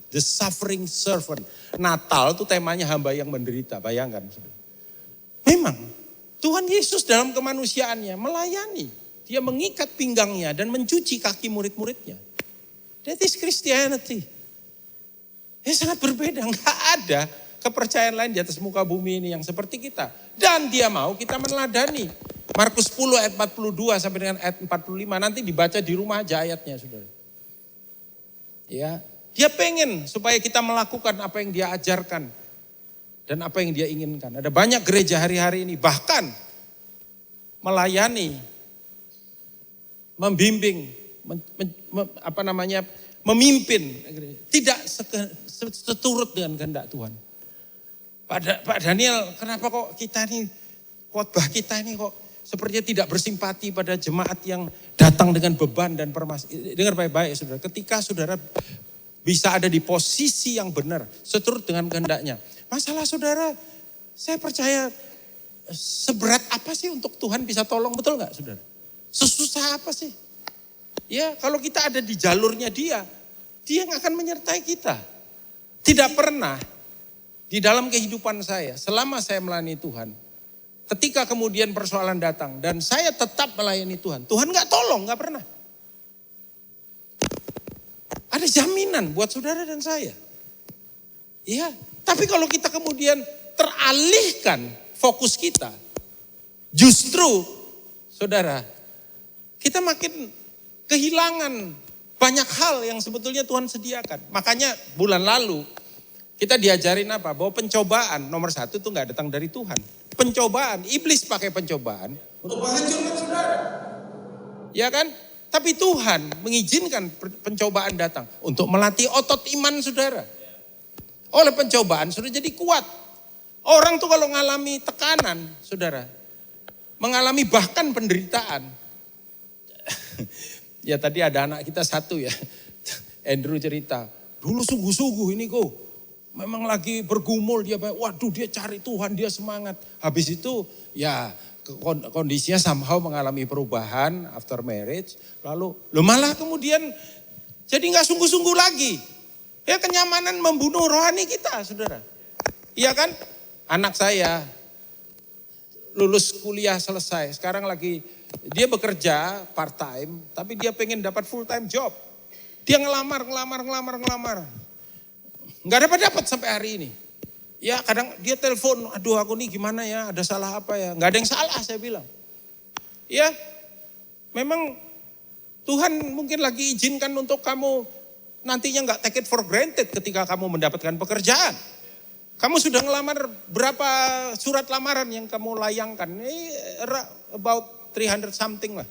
the suffering servant. Natal itu temanya hamba yang menderita, bayangkan. Memang Tuhan Yesus dalam kemanusiaannya melayani, dia mengikat pinggangnya dan mencuci kaki murid-muridnya. That is Christianity. Sangat berbeda, nggak ada kepercayaan lain di atas muka bumi ini yang seperti kita. Dan dia mau kita meneladani. Markus 10 ayat 42 sampai dengan ayat 45, nanti dibaca di rumah aja ayatnya, saudara. Ya, dia pengen supaya kita melakukan apa yang dia ajarkan dan apa yang dia inginkan. Ada banyak gereja hari-hari ini bahkan melayani, membimbing, memimpin, tidak seturut dengan kehendak Tuhan. Pak Daniel, kenapa kok kita ini, khotbah kita ini kok sepertinya tidak bersimpati pada jemaat yang datang dengan beban dan permasalahan. Dengar baik-baik saudara, ketika saudara bisa ada di posisi yang benar, seturut dengan kehendaknya. Masalah saudara, saya percaya seberat apa sih untuk Tuhan bisa tolong, betul gak saudara? Sesusah apa sih? Ya kalau kita ada di jalurnya dia yang akan menyertai kita. Tidak pernah di dalam kehidupan saya, selama saya melayani Tuhan, ketika kemudian persoalan datang dan saya tetap melayani Tuhan, Tuhan gak tolong, gak pernah. Ada jaminan buat saudara dan saya. Iya, tapi kalau kita kemudian teralihkan fokus kita, justru saudara, kita makin kehilangan banyak hal yang sebetulnya Tuhan sediakan. Makanya bulan lalu kita diajarin apa? Bahwa pencobaan nomor 1 itu gak datang dari Tuhan. Pencobaan, iblis pakai pencobaan untuk menghancurkan saudara. Ya kan? Tapi Tuhan mengizinkan pencobaan datang untuk melatih otot iman saudara. Oleh pencobaan sudah jadi kuat. Orang tuh kalau mengalami tekanan, saudara, mengalami bahkan penderitaan. Ya tadi ada anak kita satu ya, Andrew cerita, dulu sungguh-sungguh ini kok. Memang lagi bergumul dia, waduh dia cari Tuhan, dia semangat. Habis itu ya kondisinya somehow mengalami perubahan after marriage. Lalu malah kemudian jadi gak sungguh-sungguh lagi. Ya kenyamanan membunuh rohani kita saudara. Iya kan? Anak saya lulus kuliah selesai, sekarang lagi dia bekerja part time, tapi dia pengen dapat full time job. Dia ngelamar. Nggak dapat sampai hari ini. Ya kadang dia telepon, aduh aku nih gimana ya, ada salah apa ya. Nggak ada yang salah saya bilang. Ya memang Tuhan mungkin lagi izinkan untuk kamu nantinya nggak take it for granted ketika kamu mendapatkan pekerjaan. Kamu sudah ngelamar berapa surat lamaran yang kamu layangkan? About 300 something lah.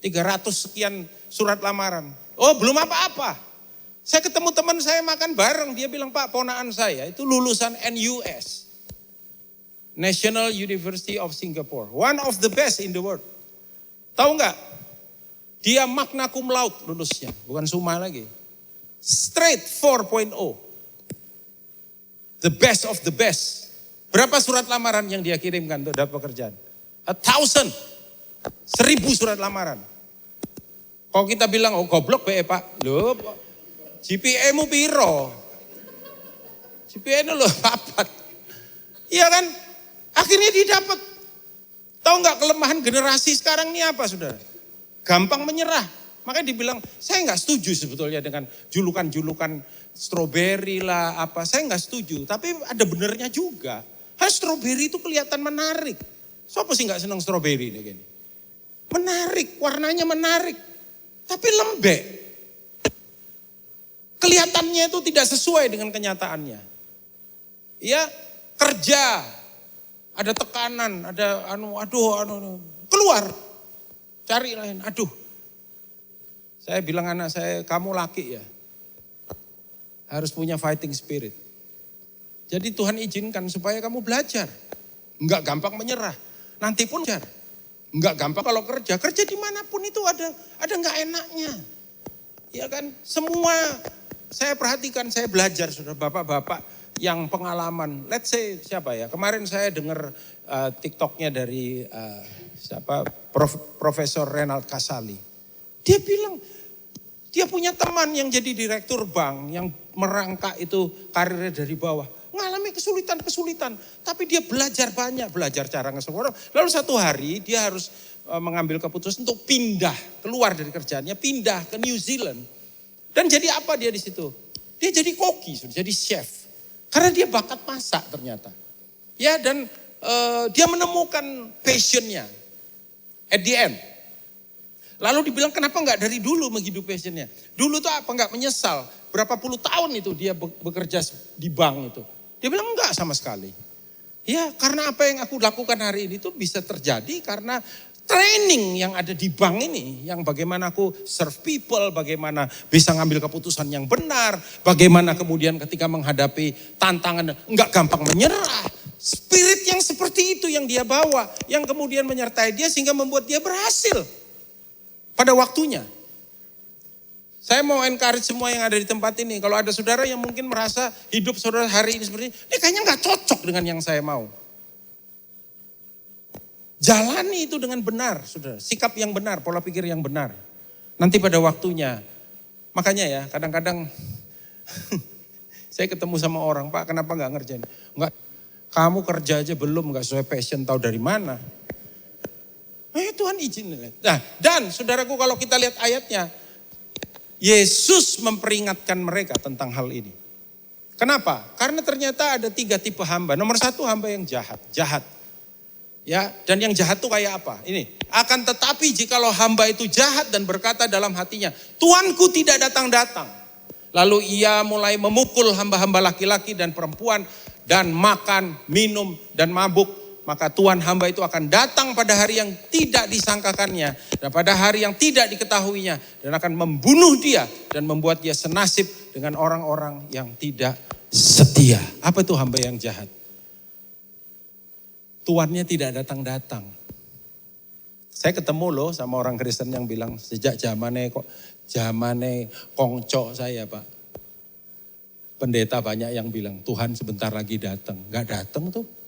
300 sekian surat lamaran. Oh belum apa-apa. Saya ketemu teman saya makan bareng, dia bilang Pak ponaan saya itu lulusan NUS. National University of Singapore. One of the best in the world. Tahu nggak? Dia magna cum laude lulusnya, bukan summa lagi. Straight 4.0. The best of the best. Berapa surat lamaran yang dia kirimkan untuk dapat pekerjaan? 1,000. 1,000 surat lamaran. Kalau kita bilang, oh goblok be Pak. Loh, GPA-mu piro? GPA-mu loh 4. Iya kan? Akhirnya dia dapat. Tahu nggak kelemahan generasi sekarang ini apa saudara? Gampang menyerah. Makanya dibilang, saya nggak setuju sebetulnya dengan julukan-julukan strawberry lah apa. Saya nggak setuju, tapi ada benernya juga. Strawberry itu kelihatan menarik. Siapa sih nggak senang strawberry nih gini? Menarik, warnanya menarik. Tapi lembek. Kelihatannya itu tidak sesuai dengan kenyataannya. Ya, kerja, ada tekanan, ada keluar, cari lain. Saya bilang anak saya, kamu laki ya, harus punya fighting spirit. Jadi Tuhan izinkan supaya kamu belajar. Enggak gampang menyerah. Nanti pun belajar. Enggak gampang kalau kerja dimanapun itu ada enggak enaknya. Ya kan, semua saya perhatikan, saya belajar sudah bapak-bapak yang pengalaman. Let's say siapa ya, kemarin saya dengar TikToknya dari Profesor Renald Kasali. Dia bilang, dia punya teman yang jadi direktur bank, yang merangkak itu karirnya dari bawah. Mengalami kesulitan-kesulitan, tapi dia belajar banyak, belajar cara ngesekolah. Lalu satu hari dia harus mengambil keputusan untuk pindah, keluar dari kerjaannya, pindah ke New Zealand. Dan jadi apa dia di situ? Dia jadi koki, jadi chef. Karena dia bakat masak ternyata. Ya, dan dia menemukan passionnya at the end. Lalu dibilang kenapa enggak dari dulu menghidupi passionnya? Dulu tuh apa enggak menyesal? Berapa puluh tahun itu dia bekerja di bank itu. Dia bilang enggak sama sekali. Ya, karena apa yang aku lakukan hari ini tuh bisa terjadi karena training yang ada di bank ini. Yang bagaimana aku serve people, bagaimana bisa ngambil keputusan yang benar. Bagaimana kemudian ketika menghadapi tantangan enggak gampang menyerah. Spirit yang seperti itu yang dia bawa. Yang kemudian menyertai dia sehingga membuat dia berhasil. Pada waktunya. Saya mau encourage semua yang ada di tempat ini. Kalau ada saudara yang mungkin merasa hidup saudara hari ini seperti ini kayaknya gak cocok dengan yang saya mau. Jalani itu dengan benar, saudara. Sikap yang benar, pola pikir yang benar. Nanti pada waktunya. Makanya ya, kadang-kadang saya ketemu sama orang, Pak kenapa gak ngerjain? Enggak, kamu kerja aja belum, gak sesuai passion, tahu dari mana? Tuhan izin. Nah, dan saudaraku kalau kita lihat ayatnya, Yesus memperingatkan mereka tentang hal ini. Kenapa? Karena ternyata ada 3 tipe hamba. Nomor 1 hamba yang jahat. Ya, dan yang jahat itu kayak apa? Ini, akan tetapi jikalau hamba itu jahat dan berkata dalam hatinya, Tuanku tidak datang-datang. Lalu ia mulai memukul hamba-hamba laki-laki dan perempuan dan makan, minum dan mabuk. Maka Tuhan hamba itu akan datang pada hari yang tidak disangkakannya. Dan pada hari yang tidak diketahuinya. Dan akan membunuh dia. Dan membuat dia senasib dengan orang-orang yang tidak setia. Apa itu hamba yang jahat? Tuannya tidak datang-datang. Saya ketemu loh sama orang Kristen yang bilang. Sejak zamannya kongco saya Pak. Pendeta banyak yang bilang Tuhan sebentar lagi datang. Gak datang tuh.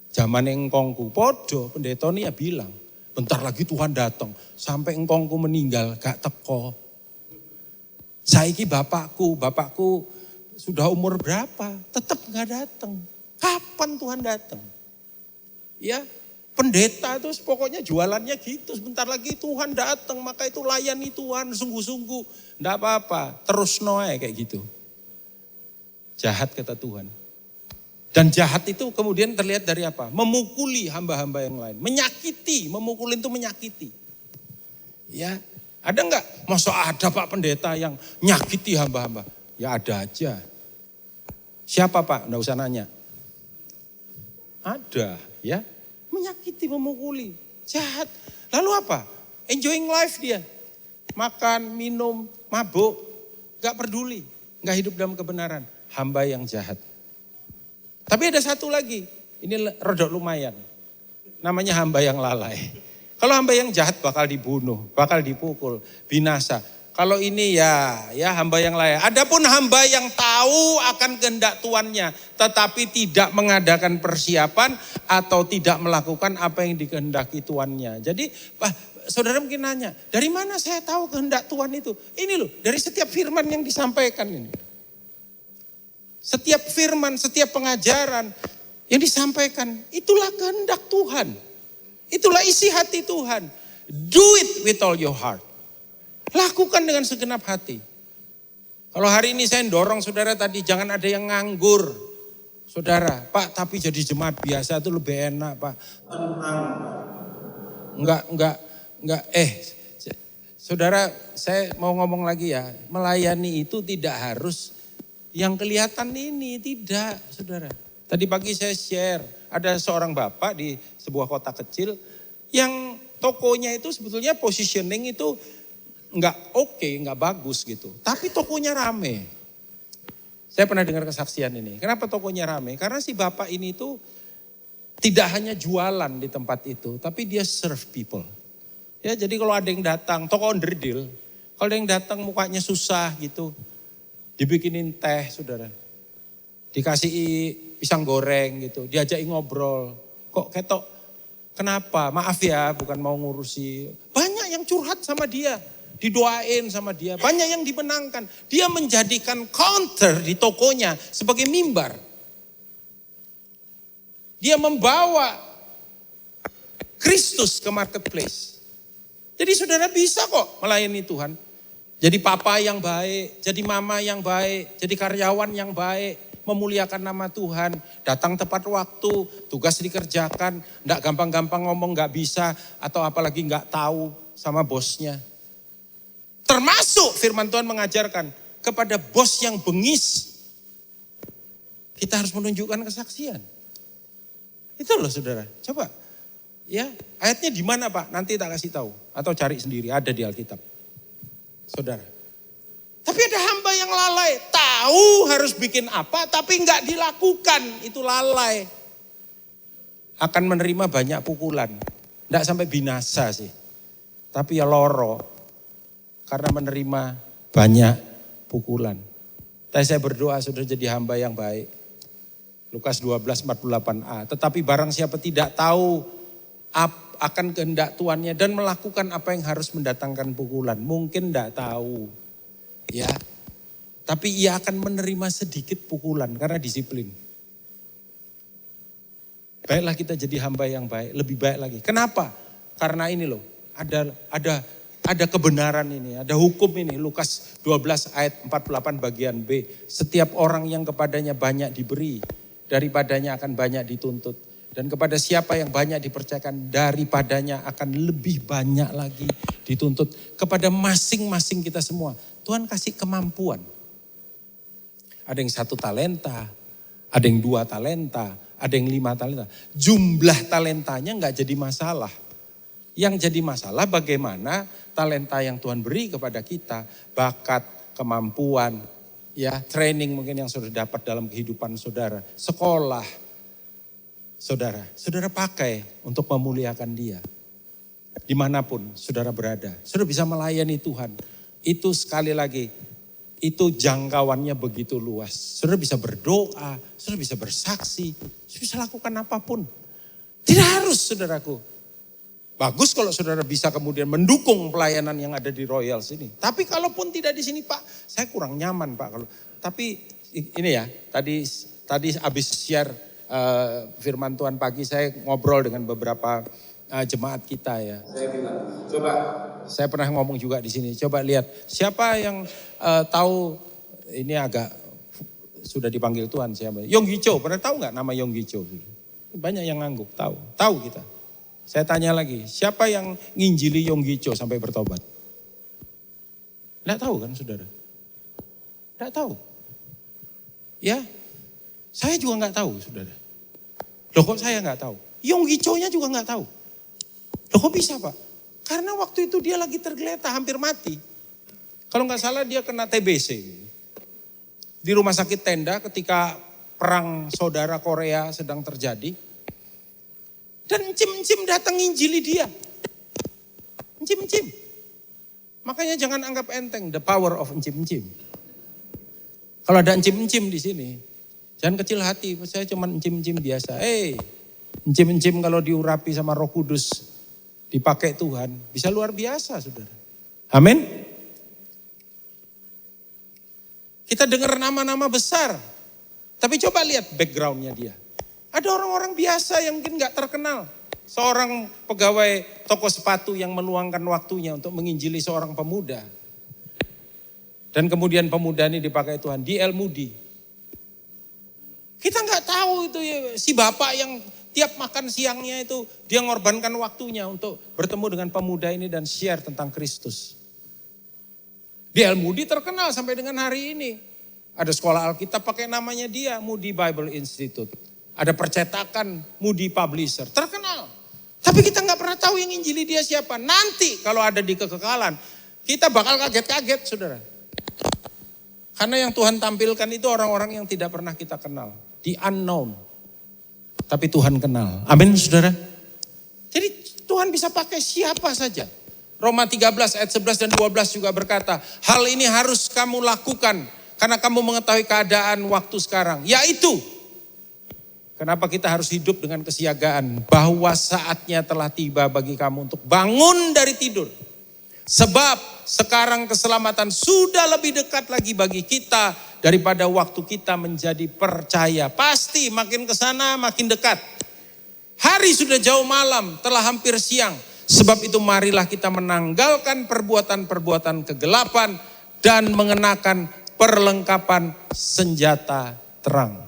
Zaman engkongku, podo pendeta ini ya bilang, bentar lagi Tuhan datang, sampai engkongku meninggal gak teko. Saiki bapakku sudah umur berapa, tetap gak datang. Kapan Tuhan datang? Ya, pendeta itu pokoknya jualannya gitu, sebentar lagi Tuhan datang, maka itu layani Tuhan sungguh-sungguh. Enggak apa-apa, terus noe kayak gitu. Jahat kata Tuhan. Dan jahat itu kemudian terlihat dari apa? Memukuli hamba-hamba yang lain. Menyakiti, memukulin itu menyakiti. Ya, ada enggak? Masa ada Pak Pendeta yang nyakiti hamba-hamba? Ya ada aja. Siapa Pak? Enggak usah nanya. Ada ya. Menyakiti, memukuli. Jahat. Lalu apa? Enjoying life dia. Makan, minum, mabuk. Enggak peduli. Enggak hidup dalam kebenaran. Hamba yang jahat. Tapi ada satu lagi, ini rodok lumayan. Namanya hamba yang lalai. Kalau hamba yang jahat bakal dibunuh, bakal dipukul, binasa. Kalau ini ya hamba yang lalai. Adapun hamba yang tahu akan kehendak tuannya, tetapi tidak mengadakan persiapan atau tidak melakukan apa yang dikehendaki tuannya. Jadi saudara mungkin nanya, dari mana saya tahu kehendak Tuhan itu? Ini loh, dari setiap firman yang disampaikan ini. Setiap firman, setiap pengajaran yang disampaikan, itulah kehendak Tuhan. Itulah isi hati Tuhan. Do it with all your heart. Lakukan dengan segenap hati. Kalau hari ini saya dorong saudara tadi, jangan ada yang nganggur. Saudara, Pak tapi jadi jemaat biasa itu lebih enak Pak. Tenang Pak. Enggak. Saudara, saya mau ngomong lagi ya, melayani itu tidak harus yang kelihatan ini, tidak saudara. Tadi pagi saya share, ada seorang bapak di sebuah kota kecil yang tokonya itu sebetulnya positioning itu nggak oke, nggak bagus gitu. Tapi tokonya rame. Saya pernah dengar kesaksian ini. Kenapa tokonya rame? Karena si bapak ini tuh tidak hanya jualan di tempat itu, tapi dia serve people. Ya, jadi kalau ada yang datang, toko onderdil, kalau ada yang datang mukanya susah gitu, dibikinin teh, saudara. Dikasih pisang goreng gitu, diajakin ngobrol. Kok ketok, kenapa? Maaf ya, bukan mau ngurusi. Banyak yang curhat sama dia, didoain sama dia. Banyak yang dimenangkan. Dia menjadikan counter di tokonya sebagai mimbar. Dia membawa Kristus ke marketplace. Jadi saudara bisa kok melayani Tuhan. Jadi papa yang baik, jadi mama yang baik, jadi karyawan yang baik, memuliakan nama Tuhan, datang tepat waktu, tugas dikerjakan, enggak gampang-gampang ngomong enggak bisa, atau apalagi enggak tahu sama bosnya. Termasuk firman Tuhan mengajarkan kepada bos yang bengis, kita harus menunjukkan kesaksian. Itu loh saudara, coba. Ya, ayatnya di mana Pak? Nanti tak kasih tahu atau cari sendiri, ada di Alkitab. Saudara. Tapi ada hamba yang lalai, tahu harus bikin apa tapi enggak dilakukan, itu lalai. Akan menerima banyak pukulan. Enggak sampai binasa sih. Tapi ya loro karena menerima banyak pukulan. Tapi saya berdoa sudah jadi hamba yang baik. Lukas 12:48a. Tetapi barang siapa tidak tahu akan kehendak tuannya dan melakukan apa yang harus mendatangkan pukulan. Mungkin tidak tahu. Ya. Tapi ia akan menerima sedikit pukulan karena disiplin. Baiklah kita jadi hamba yang baik, lebih baik lagi. Kenapa? Karena ini loh, ada kebenaran ini, ada hukum ini. Lukas 12 ayat 48 bagian B. Setiap orang yang kepadanya banyak diberi, daripadanya akan banyak dituntut. Dan kepada siapa yang banyak dipercayakan, daripadanya akan lebih banyak lagi dituntut. Kepada masing-masing kita semua, Tuhan kasih kemampuan. Ada yang 1 talenta, ada yang 2 talenta, ada yang 5 talenta. Jumlah talentanya nggak jadi masalah. Yang jadi masalah bagaimana talenta yang Tuhan beri kepada kita, bakat, kemampuan, ya training mungkin yang sudah dapat dalam kehidupan saudara, sekolah. Saudara pakai untuk memuliakan dia. Dimanapun saudara berada, saudara bisa melayani Tuhan. Itu sekali lagi, itu jangkauannya begitu luas. Saudara bisa berdoa, saudara bisa bersaksi, saudara bisa lakukan apapun. Tidak harus saudaraku. Bagus kalau saudara bisa kemudian mendukung pelayanan yang ada di Royals ini. Tapi kalaupun tidak di sini Pak, saya kurang nyaman Pak. Tapi ini ya, tadi habis share firman Tuhan pagi saya ngobrol dengan beberapa jemaat kita ya. Saya bilang, coba saya pernah ngomong juga di sini. Coba lihat siapa yang tahu ini agak sudah dipanggil Tuhan siapa? Yonggi Cho, pernah tahu nggak nama Yonggi Cho? Banyak yang ngangguk, tahu kita. Saya tanya lagi, siapa yang nginjili Yonggi Cho sampai bertobat? Nggak tahu kan saudara? Nggak tahu. Ya, saya juga nggak tahu saudara. Loh kok saya nggak tahu? Yonggi Cho-nya juga nggak tahu. Loh kok bisa Pak? Karena waktu itu dia lagi tergeletak hampir mati. Kalau nggak salah dia kena TBC. Di rumah sakit tenda ketika perang saudara Korea sedang terjadi. Dan encim-encim datang nginjili dia. Encim-encim. Makanya jangan anggap enteng the power of encim-encim. Kalau ada encim-encim di sini, jangan kecil hati, saya cuma encim-encim biasa. Encim-encim kalau diurapi sama Roh Kudus, dipakai Tuhan, bisa luar biasa saudara. Amin. Kita dengar nama-nama besar, tapi coba lihat backgroundnya dia. Ada orang-orang biasa yang mungkin gak terkenal. Seorang pegawai toko sepatu yang meluangkan waktunya untuk menginjili seorang pemuda. Dan kemudian pemuda ini dipakai Tuhan, D.L. Moody. Kita nggak tahu itu ya, si bapak yang tiap makan siangnya itu dia ngorbankan waktunya untuk bertemu dengan pemuda ini dan share tentang Kristus. D.L. Moody terkenal sampai dengan hari ini. Ada sekolah Alkitab pakai namanya dia, Moody Bible Institute. Ada percetakan Moody Publisher, terkenal. Tapi kita nggak pernah tahu yang injili dia siapa. Nanti kalau ada di kekekalan, kita bakal kaget-kaget, saudara. Karena yang Tuhan tampilkan itu orang-orang yang tidak pernah kita kenal. The unknown. Tapi Tuhan kenal. Amin, saudara. Jadi Tuhan bisa pakai siapa saja. Roma 13 ayat 11 dan 12 juga berkata, hal ini harus kamu lakukan karena kamu mengetahui keadaan waktu sekarang. Yaitu, kenapa kita harus hidup dengan kesiagaan? Bahwa saatnya telah tiba bagi kamu untuk bangun dari tidur. Sebab sekarang keselamatan sudah lebih dekat lagi bagi kita daripada waktu kita menjadi percaya. Pasti makin ke sana makin dekat. Hari sudah jauh malam, telah hampir siang. Sebab itu marilah kita menanggalkan perbuatan-perbuatan kegelapan dan mengenakan perlengkapan senjata terang.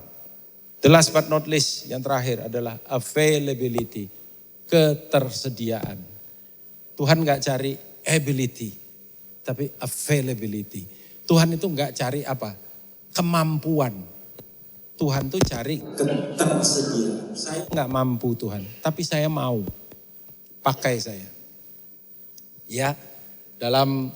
The last but not least, yang terakhir adalah availability, ketersediaan. Tuhan gak cari ability, tapi availability. Tuhan itu gak cari apa? Kemampuan. Tuhan tuh cari ketersediaan. Saya gak mampu Tuhan, tapi saya mau. Pakai saya. Ya, dalam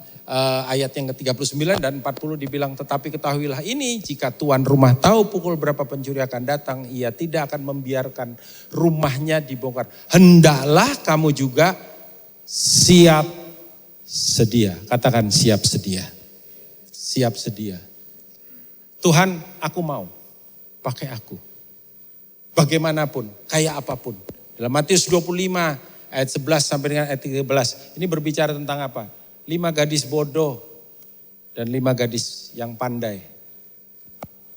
ayat yang ke-39 dan 40 dibilang, tetapi ketahuilah ini, jika tuan rumah tahu pukul berapa pencuri akan datang, ia tidak akan membiarkan rumahnya dibongkar. Hendaklah kamu juga siap sedia. Katakan siap sedia. Siap sedia. Tuhan, aku mau. Pakai aku. Bagaimanapun, kayak apapun. Dalam Matius 25 ayat 11 sampai dengan ayat 13. Ini berbicara tentang apa? 5 gadis bodoh dan 5 gadis yang pandai.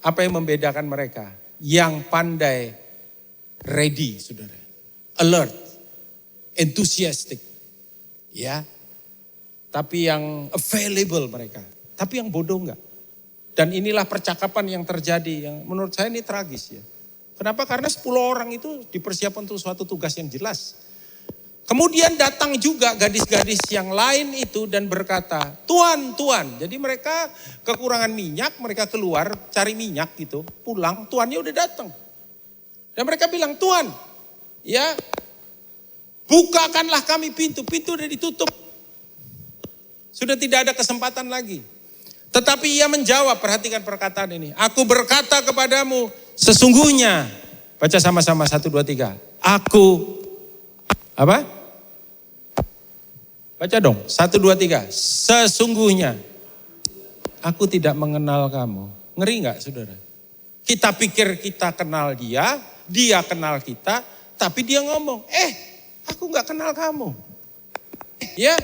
Apa yang membedakan mereka? Yang pandai, ready, saudara. Alert, enthusiastic. Ya. Tapi yang available mereka. Tapi yang bodoh enggak. Dan inilah percakapan yang terjadi. Yang menurut saya ini tragis ya. Kenapa? Karena 10 orang itu dipersiapkan untuk suatu tugas yang jelas. Kemudian datang juga gadis-gadis yang lain itu dan berkata, Tuan, Tuan. Jadi mereka kekurangan minyak, mereka keluar cari minyak gitu. Pulang, tuannya udah datang. Dan mereka bilang, Tuan, ya bukakanlah kami pintu. Pintu udah ditutup. Sudah tidak ada kesempatan lagi. Tetapi ia menjawab, perhatikan perkataan ini. Aku berkata kepadamu, sesungguhnya. Baca sama-sama 1, 2, 3. Aku, apa? Baca dong, 1, 2, 3. Sesungguhnya aku tidak mengenal kamu. Ngeri gak saudara? Kita pikir kita kenal dia, dia kenal kita, tapi dia ngomong, aku gak kenal kamu. Ya,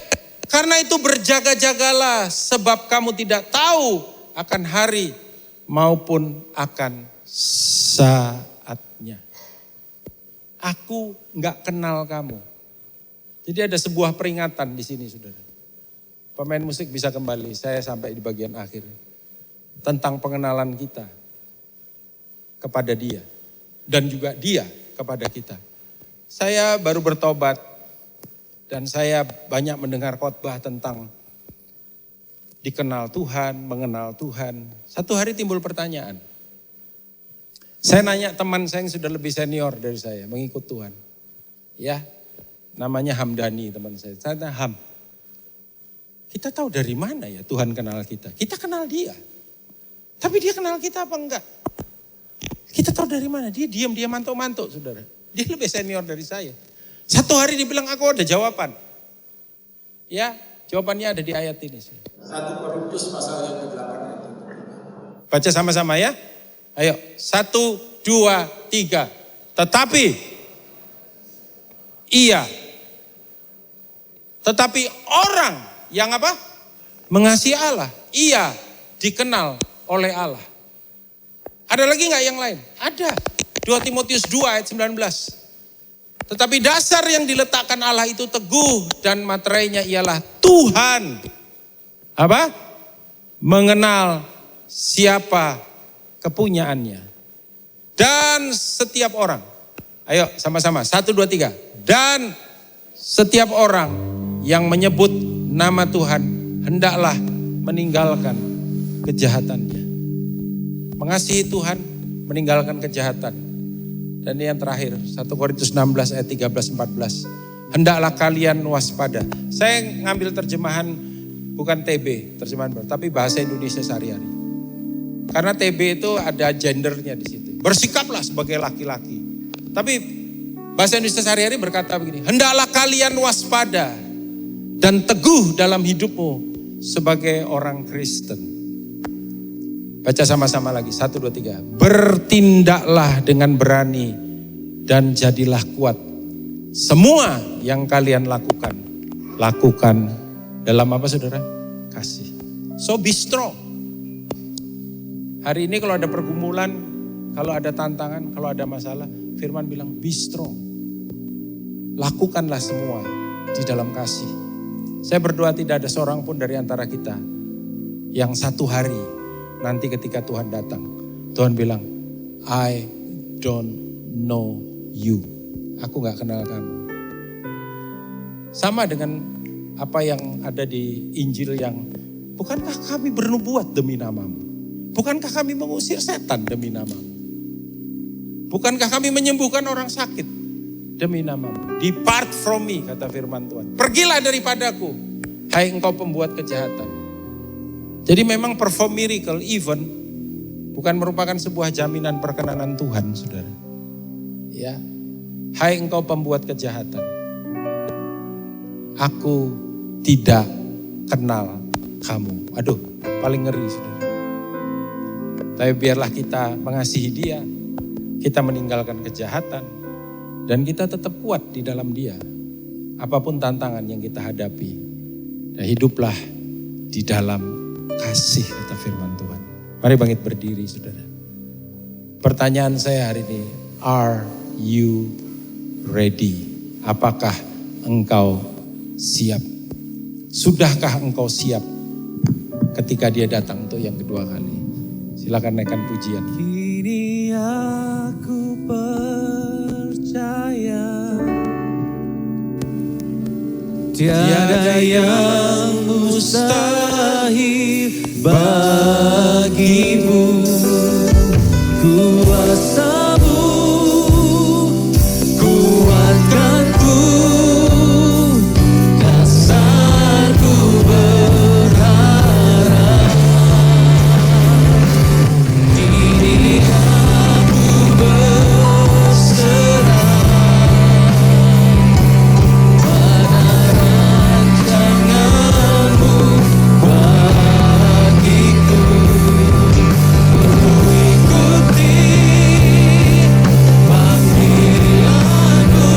karena itu berjaga-jagalah sebab kamu tidak tahu akan hari maupun akan saatnya. Aku gak kenal kamu. Jadi ada sebuah peringatan di sini, saudara. Pemain musik bisa kembali, saya sampai di bagian akhir. Tentang pengenalan kita kepada dia. Dan juga dia kepada kita. Saya baru bertobat dan saya banyak mendengar khotbah tentang dikenal Tuhan, mengenal Tuhan. Satu hari timbul pertanyaan. Saya nanya teman saya yang sudah lebih senior dari saya, mengikut Tuhan. Ya. Namanya Hamdani teman saya. Saya tanya, Ham, kita tahu dari mana ya Tuhan kenal kita? Kita kenal dia. Tapi dia kenal kita apa enggak? Kita tahu dari mana? Dia diam-diam mantuk-mantuk, saudara. Dia lebih senior dari saya. Satu hari dia bilang, aku ada jawaban. Ya, jawabannya ada di ayat ini. 1 Korintus pasal yang ke-8 ayat 3. Baca sama-sama ya. Ayo, 1, 2, 3. Tetapi orang yang apa? Mengasihi Allah. Ia dikenal oleh Allah. Ada lagi gak yang lain? Ada. 2 Timotius 2 ayat 19. Tetapi dasar yang diletakkan Allah itu teguh dan materainya ialah Tuhan. Apa? Mengenal siapa kepunyaannya. Dan setiap orang. Ayo sama-sama. 1, 2, 3. Dan setiap orang yang menyebut nama Tuhan hendaklah meninggalkan kejahatannya. Mengasihi Tuhan, meninggalkan kejahatan. Dan ini yang terakhir, 1 Korintus 16 ayat 13-14. Hendaklah kalian waspada. Saya ngambil terjemahan bukan TB, terjemahan baru, tapi bahasa Indonesia sehari-hari. Karena TB itu ada gendernya di situ. Bersikaplah sebagai laki-laki. Tapi bahasa Indonesia sehari-hari berkata begini, hendaklah kalian waspada dan teguh dalam hidupmu sebagai orang Kristen. Baca sama-sama lagi, 1, 2, 3. Bertindaklah dengan berani dan jadilah kuat. Semua yang kalian lakukan, lakukan dalam apa saudara? Kasih. So be strong. Hari ini kalau ada pergumulan, kalau ada tantangan, kalau ada masalah, Firman bilang be strong. Lakukanlah semua di dalam kasih. Saya berdoa tidak ada seorang pun dari antara kita yang satu hari nanti ketika Tuhan datang, Tuhan bilang, I don't know you. Aku gak kenal kamu. Sama dengan apa yang ada di Injil yang, bukankah kami bernubuat demi namamu? Bukankah kami mengusir setan demi namamu? Bukankah kami menyembuhkan orang sakit demi namamu? Depart from me, kata firman Tuhan. Pergilah daripadaku, hai engkau pembuat kejahatan. Jadi memang perform miracle even bukan merupakan sebuah jaminan perkenanan Tuhan, saudara. Ya, hai engkau pembuat kejahatan, aku tidak kenal kamu. Aduh, paling ngeri, saudara. Tapi biarlah kita mengasihi Dia, kita meninggalkan kejahatan, dan kita tetap kuat di dalam Dia. Apapun tantangan yang kita hadapi, dan hiduplah di dalam kasih, kata firman Tuhan. Mari bangkit berdiri, saudara. Pertanyaan saya hari ini, are you ready? Apakah engkau siap? Sudahkah engkau siap ketika Dia datang untuk yang kedua kali? Silakan naikkan pujian. Kini aku percaya tiada yang mustahil bagimu. Kuasamu kuatkanku, kasarku berharap. Kini aku berserah pada rancanganmu bagiku. Ku ikuti panggilanmu,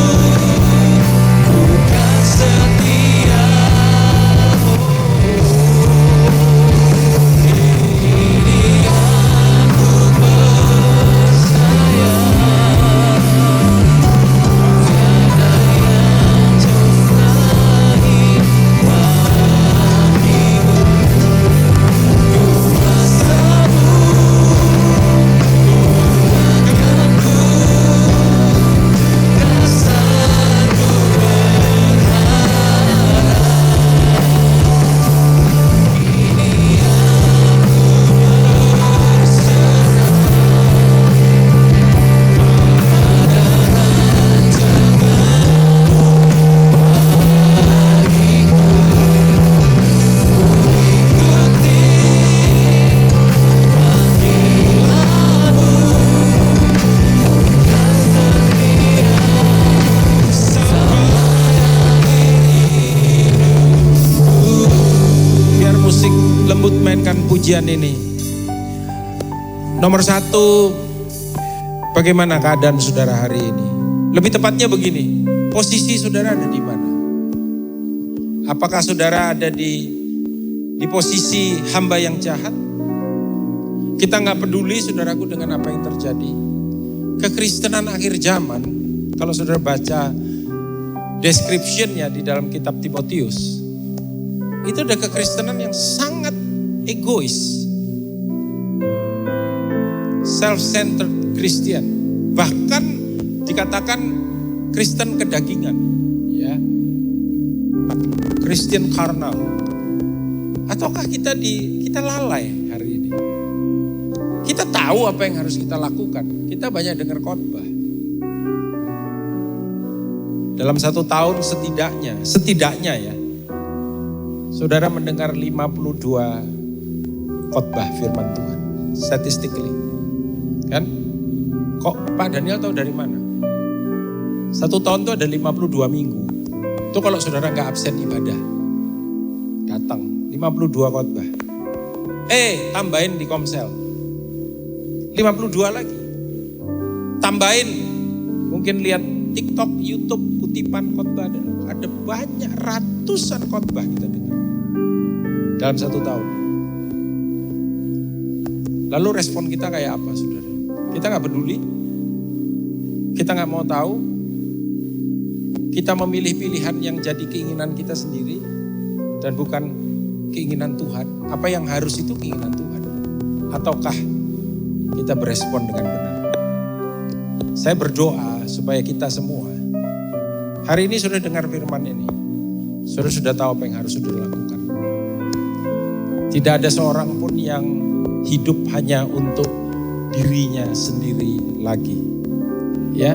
ku kan setia. Kini aku percaya tiada yang mustahil bagimu. Kuasamu kuatkanku, kasarku biar musik lembut mainkan pujian ini. Nomor 1, bagaimana keadaan saudara hari ini? Lebih tepatnya begini, posisi saudara ada di mana? Apakah saudara ada di posisi hamba yang jahat? Kita nggak peduli saudaraku dengan apa yang terjadi. Kekristenan akhir zaman, kalau saudara baca description-nya di dalam kitab Timotius, itu ada kekristenan yang sangat egois. Self-centered Christian. Bahkan dikatakan Kristen kedagingan. Ya. Christian carnal. Ataukah kita lalai hari ini? Kita tahu apa yang harus kita lakukan. Kita banyak dengar khotbah. Dalam 1 tahun setidaknya ya, saudara mendengar 52 khotbah firman Tuhan. Statistically. Kan? Kok Pak Daniel tahu dari mana? 1 tahun itu ada 52 minggu. Itu kalau saudara nggak absen ibadah. Datang 52 khotbah. Tambahin di Komsel. 52 lagi. Tambahin. Mungkin lihat TikTok, YouTube, kutipan khotbah. Ada banyak ratusan khotbah kita dengar. Dalam 1 tahun. Lalu respon kita kayak apa saudara? Kita gak peduli. Kita gak mau tahu. Kita memilih pilihan yang jadi keinginan kita sendiri. Dan bukan keinginan Tuhan. Apa yang harus itu keinginan Tuhan. Ataukah kita berespon dengan benar? Saya berdoa supaya kita semua. Hari ini sudah dengar firman ini. Saudara sudah tahu apa yang harus saudara lakukan. Tidak ada seorang pun yang hidup hanya untuk dirinya sendiri lagi. Ya.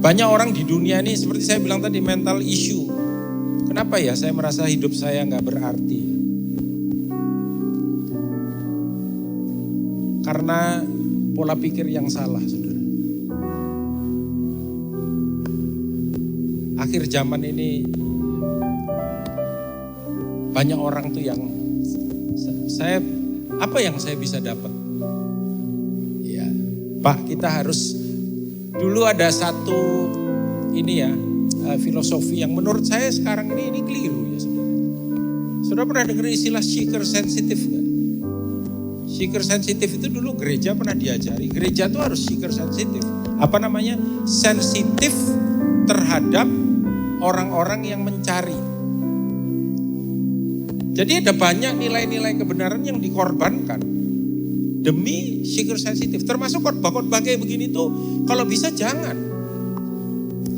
Banyak orang di dunia ini seperti saya bilang tadi mental issue. Kenapa ya saya merasa hidup saya nggak berarti? Karena pola pikir yang salah, saudara. Akhir zaman ini banyak orang tuh yang apa yang saya bisa dapat? Ya, Pak, kita harus dulu ada satu filosofi yang menurut saya sekarang ini keliru ya, saudara. Saudara pernah dengar istilah seeker sensitif nggak? Seeker sensitif itu dulu gereja pernah diajari. Gereja itu harus seeker sensitif. Apa namanya? Sensitif terhadap orang-orang yang mencari. Jadi ada banyak nilai-nilai kebenaran yang dikorbankan demi seeker sensitif. Termasuk khotbah-khotbah kayak begini tuh kalau bisa jangan.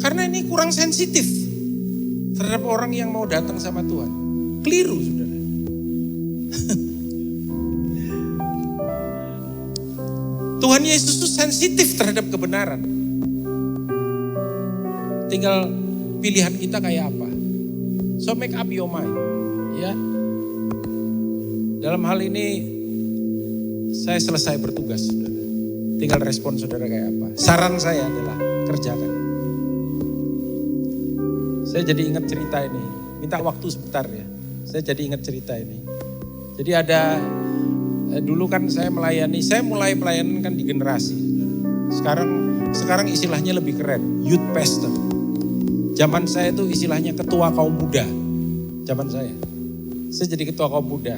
Karena ini kurang sensitif terhadap orang yang mau datang sama Tuhan. Keliru, saudara. Tuhan Yesus itu sensitif terhadap kebenaran. Tinggal pilihan kita kayak apa. So make up your mind. Ya. Dalam hal ini saya selesai bertugas, saudara. Tinggal respon saudara kayak apa. Saran saya adalah kerjakan. Saya jadi ingat cerita ini. Minta waktu sebentar ya. Saya jadi ingat cerita ini. Jadi ada dulu kan saya mulai pelayanan kan di generasi. Sekarang istilahnya lebih keren, youth pastor. Zaman saya itu istilahnya ketua kaum muda. Zaman saya jadi ketua kaum muda.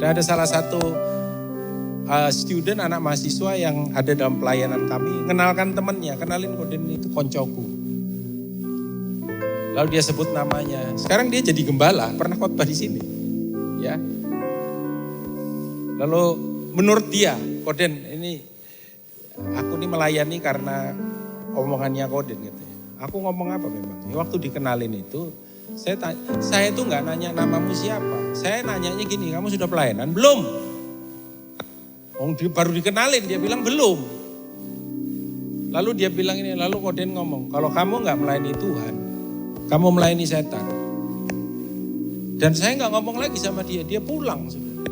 Dan ada salah satu student anak mahasiswa yang ada dalam pelayanan kami, kenalkan temannya, kenalin Koden itu koncoku. Lalu dia sebut namanya. Sekarang dia jadi gembala, pernah khotbah di sini. Ya. Lalu menurut dia, Koden ini aku ini melayani karena omongannya Koden katanya. Aku ngomong apa memang? Ya, waktu dikenalin itu saya tuh nggak nanya namamu siapa. Saya nanyanya gini, kamu sudah pelayanan? Belum. Baru dikenalin, dia bilang belum. Lalu dia bilang ini, lalu Koden ngomong, kalau kamu nggak melayani Tuhan, kamu melayani setan. Dan saya nggak ngomong lagi sama dia pulang. Saudara.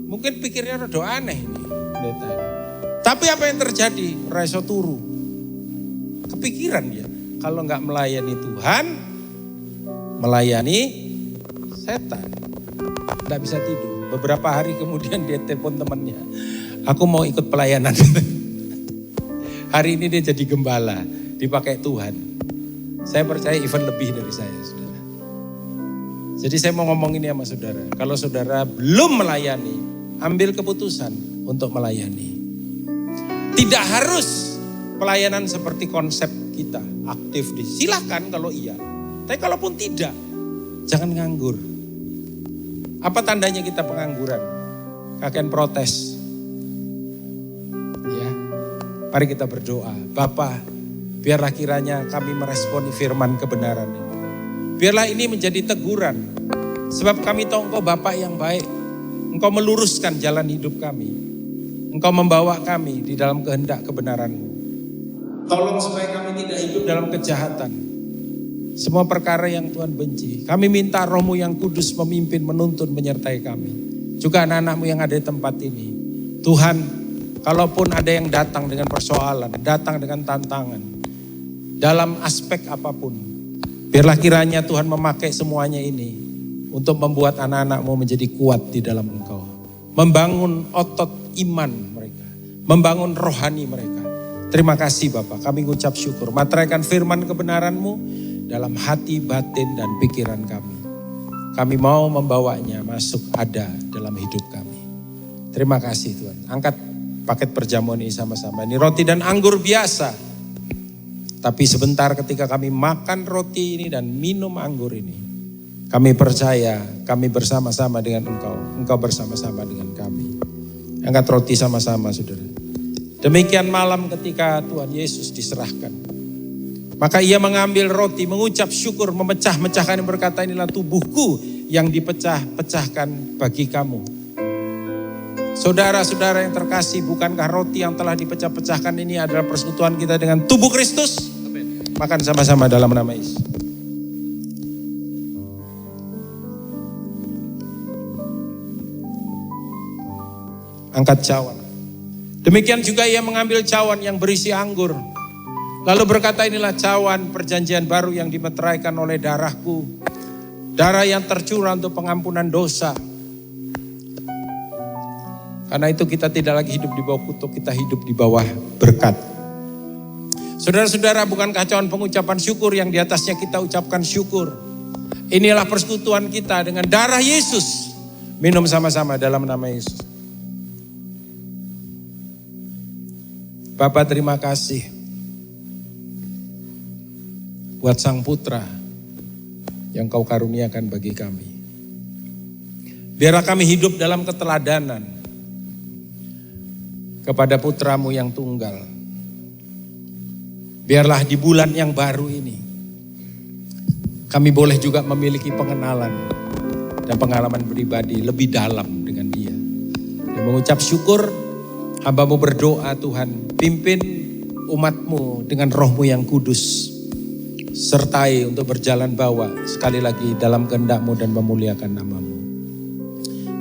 Mungkin pikirnya rada aneh ini. Tapi apa yang terjadi? Raiso turu. Kepikiran dia, kalau nggak melayani Tuhan, melayani setan. Nggak bisa tidur. Beberapa hari kemudian dia telepon temannya. Aku mau ikut pelayanan. Hari ini dia jadi gembala. Dipakai Tuhan. Saya percaya even lebih dari saya, saudara. Jadi saya mau ngomong ini sama saudara. Kalau saudara belum melayani, ambil keputusan untuk melayani. Tidak harus pelayanan seperti konsep kita. Aktif di. Silakan kalau iya. Tapi kalaupun tidak, jangan nganggur. Apa tandanya kita pengangguran? Kakek protes. Ya, mari kita berdoa. Bapa, biarlah kiranya kami meresponi firman kebenaran ini. Biarlah ini menjadi teguran Sebab kami tahu Engkau Bapa yang baik. Engkau meluruskan jalan hidup kami. Engkau membawa kami di dalam kehendak kebenaran-Mu. Tolong supaya kami tidak hidup dalam kejahatan. Semua perkara yang Tuhan benci. Kami minta Roh-Mu yang kudus memimpin, menuntun, menyertai kami. Juga anak-anak-Mu yang ada di tempat ini. Tuhan, kalaupun ada yang datang dengan persoalan, datang dengan tantangan, dalam aspek apapun, biarlah kiranya Tuhan memakai semuanya ini untuk membuat anak-anak-Mu menjadi kuat di dalam Engkau. Membangun otot iman mereka. Membangun rohani mereka. Terima kasih Bapak, kami ngucap syukur. Materaikan firman kebenaran-Mu dalam hati, batin, dan pikiran kami. Kami mau membawanya masuk ada dalam hidup kami. Terima kasih Tuhan. Angkat paket perjamuan ini sama-sama. Ini roti dan anggur biasa. Tapi sebentar ketika kami makan roti ini dan minum anggur ini, kami percaya kami bersama-sama dengan Engkau. Engkau bersama-sama dengan kami. Angkat roti sama-sama saudara. Demikian malam ketika Tuhan Yesus diserahkan. Maka ia mengambil roti, mengucap syukur, memecah-mecahkan dan berkata, inilah tubuhku yang dipecah-pecahkan bagi kamu. Saudara-saudara yang terkasih, bukankah roti yang telah dipecah-pecahkan ini adalah persekutuan kita dengan tubuh Kristus? Makan sama-sama dalam nama Yesus. Angkat cawan. Demikian juga ia mengambil cawan yang berisi anggur. Lalu berkata, inilah cawan perjanjian baru yang dimeteraikan oleh darahku. Darah yang tercurah untuk pengampunan dosa. Karena itu kita tidak lagi hidup di bawah kutuk, kita hidup di bawah berkat. Saudara-saudara, bukankah cawan pengucapan syukur yang di atasnya kita ucapkan syukur. Inilah persekutuan kita dengan darah Yesus. Minum sama-sama dalam nama Yesus. Bapa, terima kasih buat Sang Putra yang Kau karuniakan bagi kami. Biarlah kami hidup dalam keteladanan kepada Putra-Mu yang tunggal. Biarlah di bulan yang baru ini kami boleh juga memiliki pengenalan dan pengalaman pribadi lebih dalam dengan Dia. Dan mengucap syukur, hamba-Mu berdoa Tuhan, pimpin umat-Mu dengan Roh-Mu yang kudus. Sertai untuk berjalan bawa sekali lagi dalam kehendak-Mu dan memuliakan nama-Mu.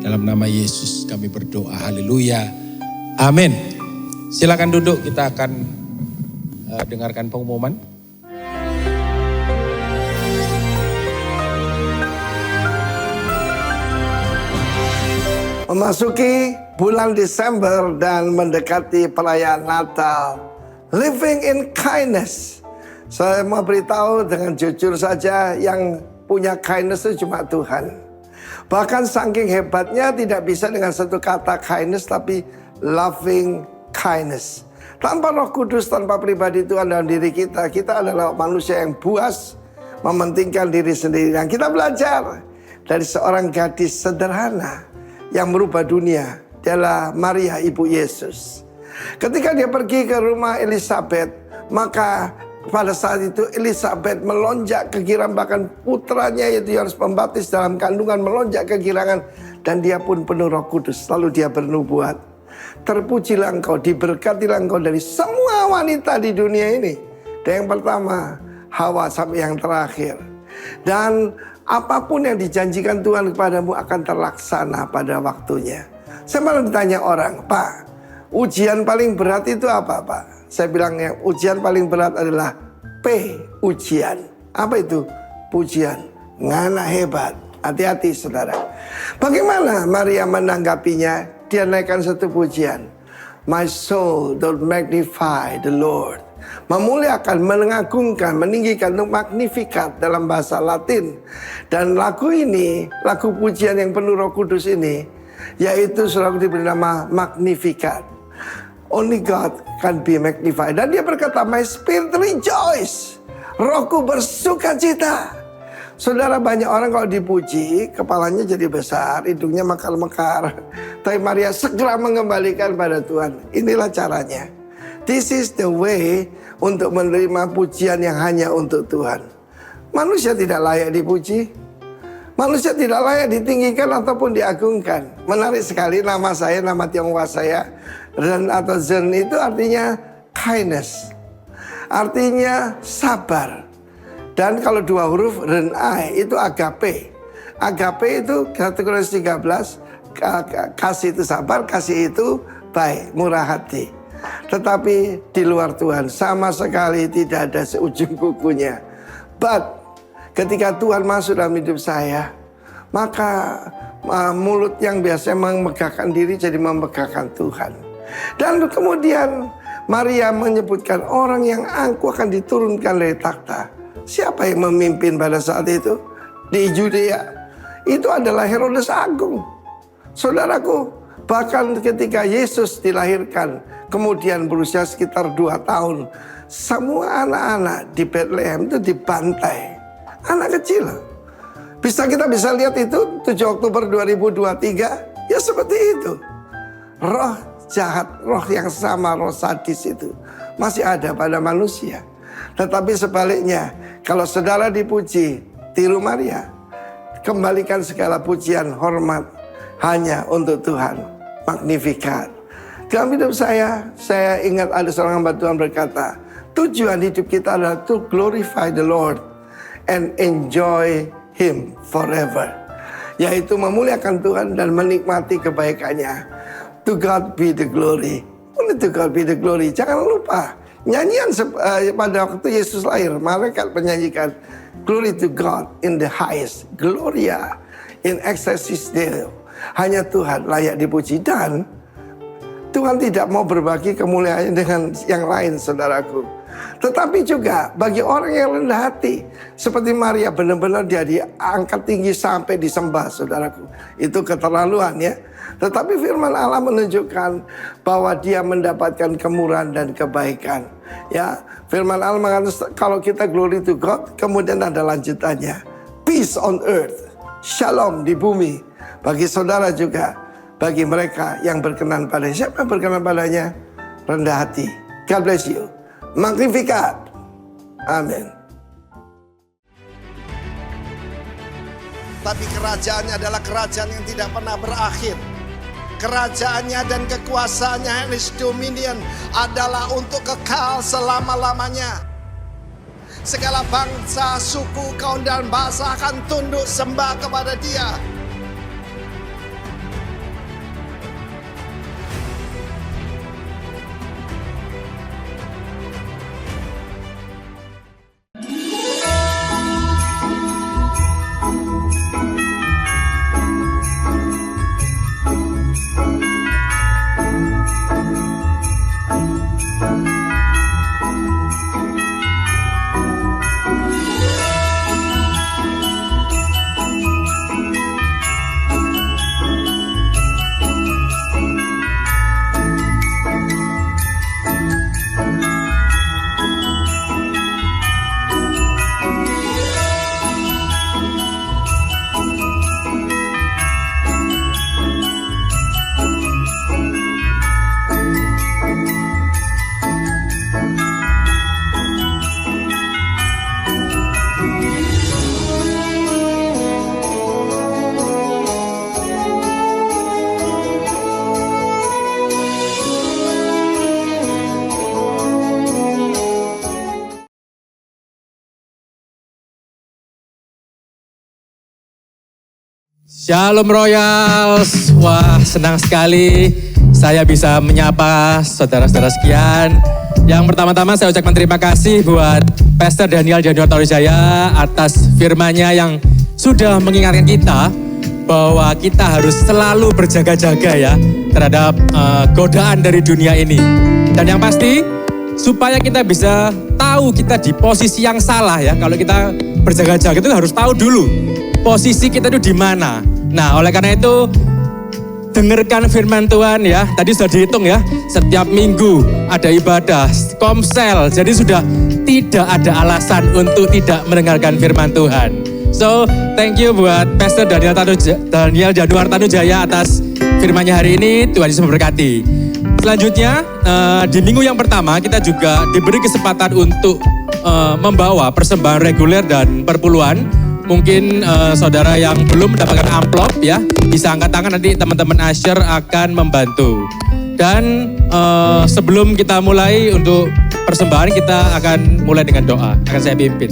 Dalam nama Yesus kami berdoa, haleluya, amin. Silakan duduk, kita akan dengarkan pengumuman. Memasuki bulan Desember dan mendekati perayaan Natal, living in kindness. Saya mau beritahu dengan jujur saja, yang punya kindness itu cuma Tuhan. Bahkan saking hebatnya tidak bisa dengan satu kata kindness, tapi loving kindness. Tanpa Roh Kudus, tanpa pribadi Tuhan dalam diri kita, kita adalah manusia yang buas, mementingkan diri sendiri. Dan kita belajar dari seorang gadis sederhana yang merubah dunia. Dialah Maria, ibu Yesus. Ketika dia pergi ke rumah Elizabeth, maka pada saat itu Elizabeth melonjak kegirangan, bahkan putranya yaitu Yohanes Pembaptis dalam kandungan melonjak kegirangan, dan dia pun penuh Roh Kudus. Lalu dia bernubuat, terpujilah engkau, diberkatilah engkau dari semua wanita di dunia ini. Dan yang pertama Hawa sampai yang terakhir. Dan apapun yang dijanjikan Tuhan kepadamu akan terlaksana pada waktunya. Saya malah ditanya orang, Pak, ujian paling berat itu apa, Pak? Saya bilang yang ujian paling berat adalah P, ujian. Apa itu? Pujian. Ngana hebat. Hati-hati saudara. Bagaimana Maria menanggapinya? Dia naikkan satu pujian. My soul doth magnify the Lord. Memuliakan, mengagungkan, meninggikan, magnificat dalam bahasa Latin. Dan lagu ini, lagu pujian yang penuh Roh Kudus ini, yaitu saudara diberi nama Magnificat. Only God can be magnified. Dan dia berkata, my spirit rejoice. Rohku bersuka cita. Saudara, banyak orang kalau dipuji, kepalanya jadi besar, hidungnya mekar-mekar. Tapi Maria segera mengembalikan pada Tuhan. Inilah caranya. This is the way untuk menerima pujian yang hanya untuk Tuhan. Manusia tidak layak dipuji. Manusia tidak layak ditinggikan ataupun diagungkan. Menarik sekali nama saya, nama Tionghoa saya. Ren atau Zen itu artinya kindness. Artinya sabar. Dan kalau 2 huruf Ren Ai itu agape. Agape itu 1 Korintus 13. Kasih itu sabar, kasih itu baik, murah hati. Tetapi di luar Tuhan sama sekali tidak ada seujung kukunya. But ketika Tuhan masuk dalam hidup saya, maka mulut yang biasanya memegahkan diri jadi memegahkan Tuhan. Dan kemudian Maria menyebutkan orang yang angkuh akan diturunkan dari takhta. Siapa yang memimpin pada saat itu? Di Yudea. Itu adalah Herodes Agung. Saudaraku, bahkan ketika Yesus dilahirkan, kemudian berusia sekitar 2 tahun, semua anak-anak di Bethlehem itu dibantai. Anak kecil. Kita bisa lihat itu 7 Oktober 2023. Ya seperti itu. Roh jahat, roh yang sama, roh sadis itu masih ada pada manusia. Tetapi sebaliknya, kalau saudara dipuji, tiru Maria. Kembalikan segala pujian, hormat hanya untuk Tuhan. Magnificat. Dalam hidup saya ingat ada seorang hamba Tuhan berkata, tujuan hidup kita adalah to glorify the Lord and enjoy Him forever. Yaitu memuliakan Tuhan dan menikmati kebaikannya. To God be the glory. Only to God be the glory. Jangan lupa, nyanyian pada waktu Yesus lahir, malaikat menyanyikan, glory to God in the highest, Gloria in excelsis Deo. Hanya Tuhan layak dipuji. Dan Tuhan tidak mau berbagi kemuliaannya dengan yang lain, saudaraku. Tetapi juga bagi orang yang rendah hati, seperti Maria, benar-benar dia diangkat tinggi sampai disembah, saudaraku. Itu keterlaluan ya. Tetapi firman Allah menunjukkan bahwa dia mendapatkan kemurahan dan kebaikan. Ya, firman Allah mengatakan kalau kita glory to God, kemudian ada lanjutannya. Peace on earth, shalom di bumi. Bagi saudara juga, bagi mereka yang berkenan padanya. Siapa yang berkenan padanya? Rendah hati. God bless you. Magnificat. Amin. Tapi kerajaannya adalah kerajaan yang tidak pernah berakhir. Kerajaannya dan kekuasaannya, his dominion, adalah untuk kekal selama-lamanya. Segala bangsa, suku, kaum dan bahasa akan tunduk sembah kepada dia. Shalom Royals, wah senang sekali saya bisa menyapa saudara-saudara sekian. Yang pertama-tama saya ucapkan terima kasih buat Pastor Daniel Januar Tawijaya atas firman-Nya yang sudah mengingatkan kita bahwa kita harus selalu berjaga-jaga ya terhadap godaan dari dunia ini. Dan yang pasti supaya kita bisa tahu kita di posisi yang salah ya, kalau kita berjaga-jaga itu harus tahu dulu posisi kita itu di mana. Nah, oleh karena itu dengarkan firman Tuhan ya. Tadi sudah dihitung ya, setiap minggu ada ibadah, komsel. Jadi sudah tidak ada alasan untuk tidak mendengarkan firman Tuhan. So, thank you buat Pastor Daniel Januar Tawijaya atas firman-Nya hari ini. Tuhan Yesus memberkati. Selanjutnya, di minggu yang pertama kita juga diberi kesempatan untuk membawa persembahan reguler dan perpuluhan. mungkin saudara yang belum mendapatkan amplop ya, bisa angkat tangan, nanti teman-teman usher akan membantu. Dan sebelum kita mulai untuk persembahan, kita akan mulai dengan doa, akan saya pimpin.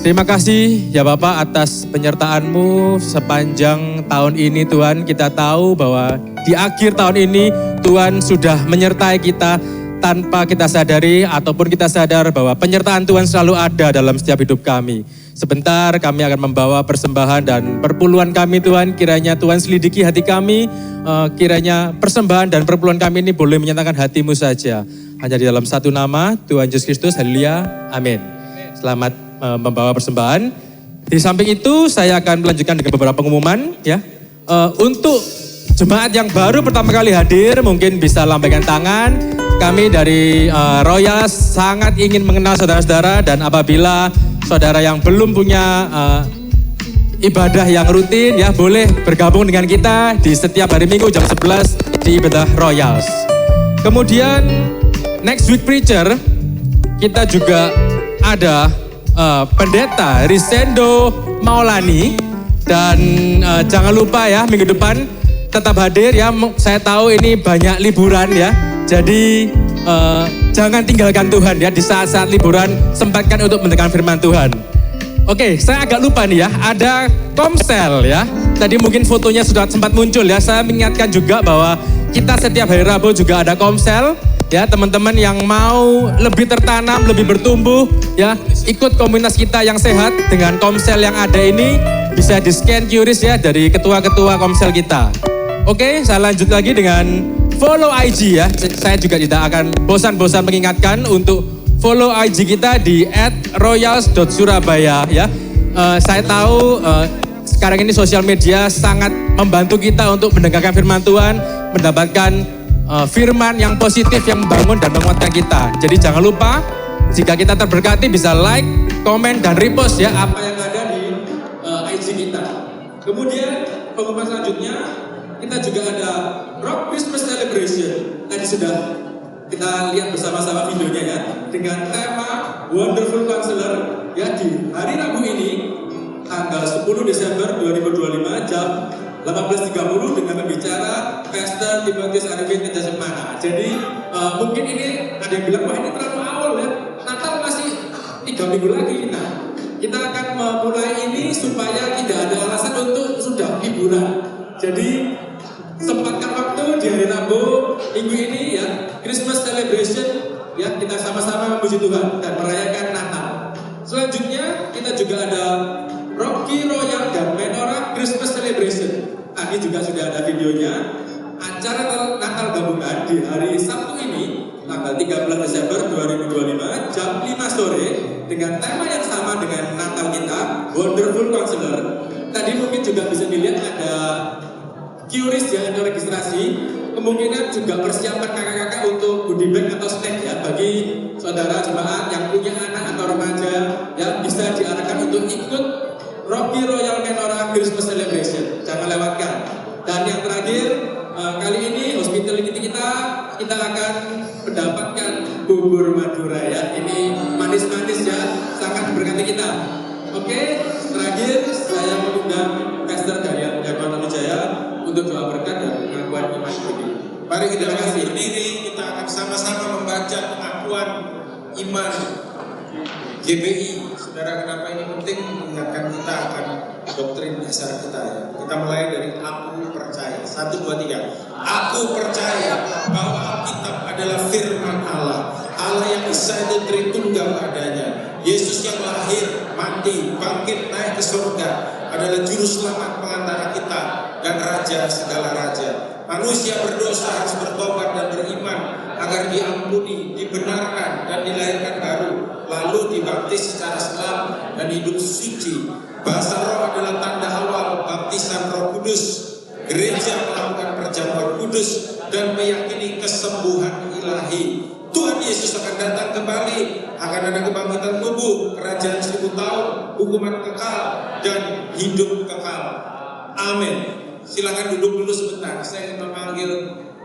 Terima kasih ya Bapak atas penyertaan-Mu sepanjang tahun ini Tuhan. Kita tahu bahwa di akhir tahun ini Tuhan sudah menyertai kita tanpa kita sadari ataupun kita sadar bahwa penyertaan Tuhan selalu ada dalam setiap hidup kami. Sebentar kami akan membawa persembahan dan perpuluhan kami Tuhan. Kiranya Tuhan selidiki hati kami, kiranya persembahan dan perpuluhan kami ini boleh menyatakan hati-Mu saja. Hanya di dalam satu nama, Tuhan Yesus Kristus, haleluya, amin. Selamat membawa persembahan. Di samping itu saya akan melanjutkan dengan beberapa pengumuman ya. Untuk jemaat yang baru pertama kali hadir mungkin bisa lambaikan tangan. Kami dari Royals sangat ingin mengenal saudara-saudara, dan apabila saudara yang belum punya ibadah yang rutin ya, boleh bergabung dengan kita di setiap hari Minggu jam 11 di ibadah Royals. Kemudian next week preacher kita juga ada Pendeta Risendo Maulani, dan jangan lupa ya minggu depan tetap hadir ya. Saya tahu ini banyak liburan ya, jadi jangan tinggalkan Tuhan ya di saat-saat liburan, sempatkan untuk mendengarkan firman Tuhan. Oke, saya agak lupa nih ya, ada Komsel ya. Tadi mungkin fotonya sudah sempat muncul ya. Saya mengingatkan juga bahwa kita setiap hari Rabu juga ada Komsel. Ya, teman-teman yang mau lebih tertanam, lebih bertumbuh, ya, ikut komunitas kita yang sehat dengan Komsel yang ada ini, bisa di-scan QRIS ya dari ketua-ketua Komsel kita. Oke, saya lanjut lagi dengan follow IG ya. Saya juga tidak akan bosan-bosan mengingatkan untuk follow IG kita di @royals.surabaya ya. Saya tahu sekarang ini sosial media sangat membantu kita untuk mendengarkan firman Tuhan, mendapatkan firman yang positif yang membangun dan menguatkan kita. Jadi jangan lupa, jika kita terberkati bisa like, komen, dan repost ya apa yang ada di IG kita. Kemudian pengumuman selanjutnya, kita juga ada Rock Christmas Celebration. Tadi sudah kita lihat bersama-sama videonya ya, dengan tema Wonderful Counselor ya, di hari Rabu ini tanggal 10 Desember 2025 jam 18.30 dengan pembicara Pastor Timotius Arifin Kejasemana. Jadi mungkin ini ada yang bilang, wah ini terlalu awal ya, Natal masih 3 minggu lagi. Nah, kita akan memulai ini supaya tidak ada alasan untuk sudah liburan. Jadi sempatkan waktu di hari Rabu minggu ini ya, Christmas Celebration ya, kita sama-sama memuji Tuhan dan merayakan Natal. Selanjutnya kita juga ada Rocky Royal dan Menorah Christmas Celebration. Ini juga sudah ada videonya. Acara Natal gabungan di hari Sabtu ini, tanggal 13 Desember 2025, jam 5 sore, dengan tema yang sama dengan Natal kita, Wonderful Counselor. Tadi mungkin juga bisa dilihat ada QRIS ya, ada registrasi. Kemungkinan juga persiapan kakak-kakak untuk goodie bag atau snack ya, bagi saudara jemaat yang punya anak atau remaja yang bisa diarahkan untuk ikut Rocky Royal Menorah Christmas Celebration. Jangan lewatkan. Dan yang terakhir, kali ini hospitality kita akan mendapatkan bubur Madura ya. Ini manis-manis ya, sangat memberkati kita. Oke, terakhir saya mengundang Pastor Daniel Wijaya untuk doa berkat dan pengakuan iman ini. Mari kita berdiri, kita akan sama-sama membaca pengakuan iman GBI. Saudara, kenapa ini penting? Mengingatkan kita akan doktrin dasar kita ya. Kita mulai dari aku percaya. 1, 2, 3. Aku percaya bahwa Alkitab adalah firman Allah. Allah yang Esa itu Tritunggal adanya. Yesus yang lahir, mati, bangkit, naik ke surga adalah juru selamat pengantara kita dan raja segala raja. Manusia berdosa harus bertobat dan beriman agar diampuni, dibenarkan dan dilahirkan baru, lalu dibaptis secara selam dan hidup suci. Bahasa roh adalah tanda awal baptisan Roh Kudus. Gereja melakukan perjamuan kudus dan meyakini kesembuhan ilahi. Tuhan Yesus akan datang kembali, akan ada kebangkitan tubuh, kerajaan 1000 tahun, hukuman kekal dan hidup kekal. Amin. Silakan duduk dulu sebentar. Saya ingin memanggil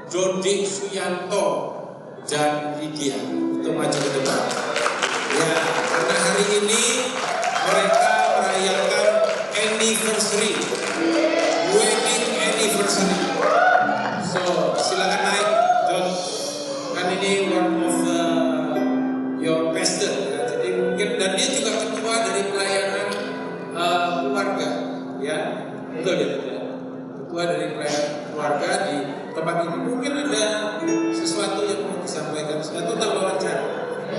Jody Suyanto dan Lydia untuk maju ke depan. Ya, karena hari ini mereka merayakan anniversary. Wedding anniversary. So, silakan naik, John. Kan ini one of your pastor. Ya. Jadi mungkin, dan dia juga ketua dari pelayanan keluarga. Ya, betul ya. Ketua dari pelayanan keluarga di tempat ini. Mungkin ada sesuatu yang mau disampaikan. Sudah total wawancara.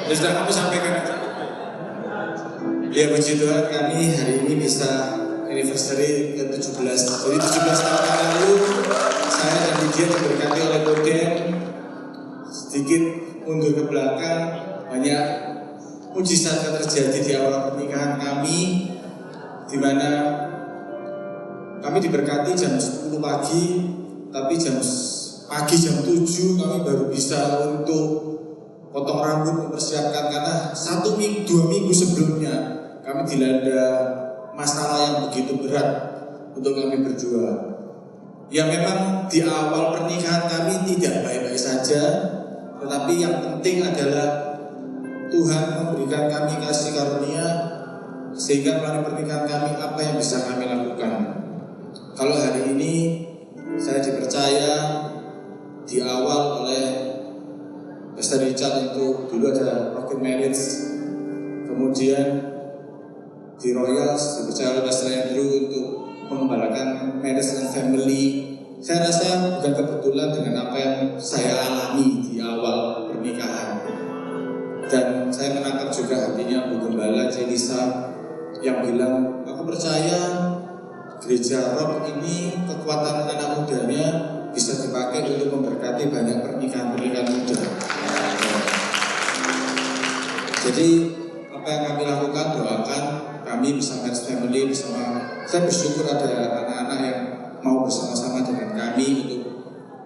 Ya sudah, kamu sampaikan aja. Ya, puji Tuhan, kami hari ini bisa anniversary ke-17. Jadi 17 tahun yang lalu saya dan Lydia diberkati oleh Koden. Sedikit mundur ke belakang, banyak mujizat yang terjadi di awal pernikahan kami, di mana kami diberkati jam 10 pagi, tapi jam 7 kami baru bisa untuk potong rambut, mempersiapkan, karena 2 minggu sebelumnya kami dilanda masalah yang begitu berat untuk kami berjuang. Ya, memang di awal pernikahan kami tidak baik-baik saja, tetapi yang penting adalah Tuhan memberikan kami kasih karunia sehingga melalui pernikahan kami apa yang bisa kami lakukan. Kalau hari ini saya dipercaya di awal oleh Pastor Richard untuk dulu ada broken marriage, kemudian di Royals dipercaya oleh Pastor Andrew untuk mengembalakan marriage and family. Saya rasa bukan kebetulan dengan apa yang saya alami di awal pernikahan. Dan saya menangkap juga hatinya Bu Gembala Jelisa yang bilang, aku percaya gereja Rock ini kekuatan anak mudanya bisa dipakai untuk memberkati banyak pernikahan-pernikahan muda. Jadi apa yang kami lakukan, doakan kami bersama family, saya bersyukur ada anak-anak yang mau bersama-sama dengan kami untuk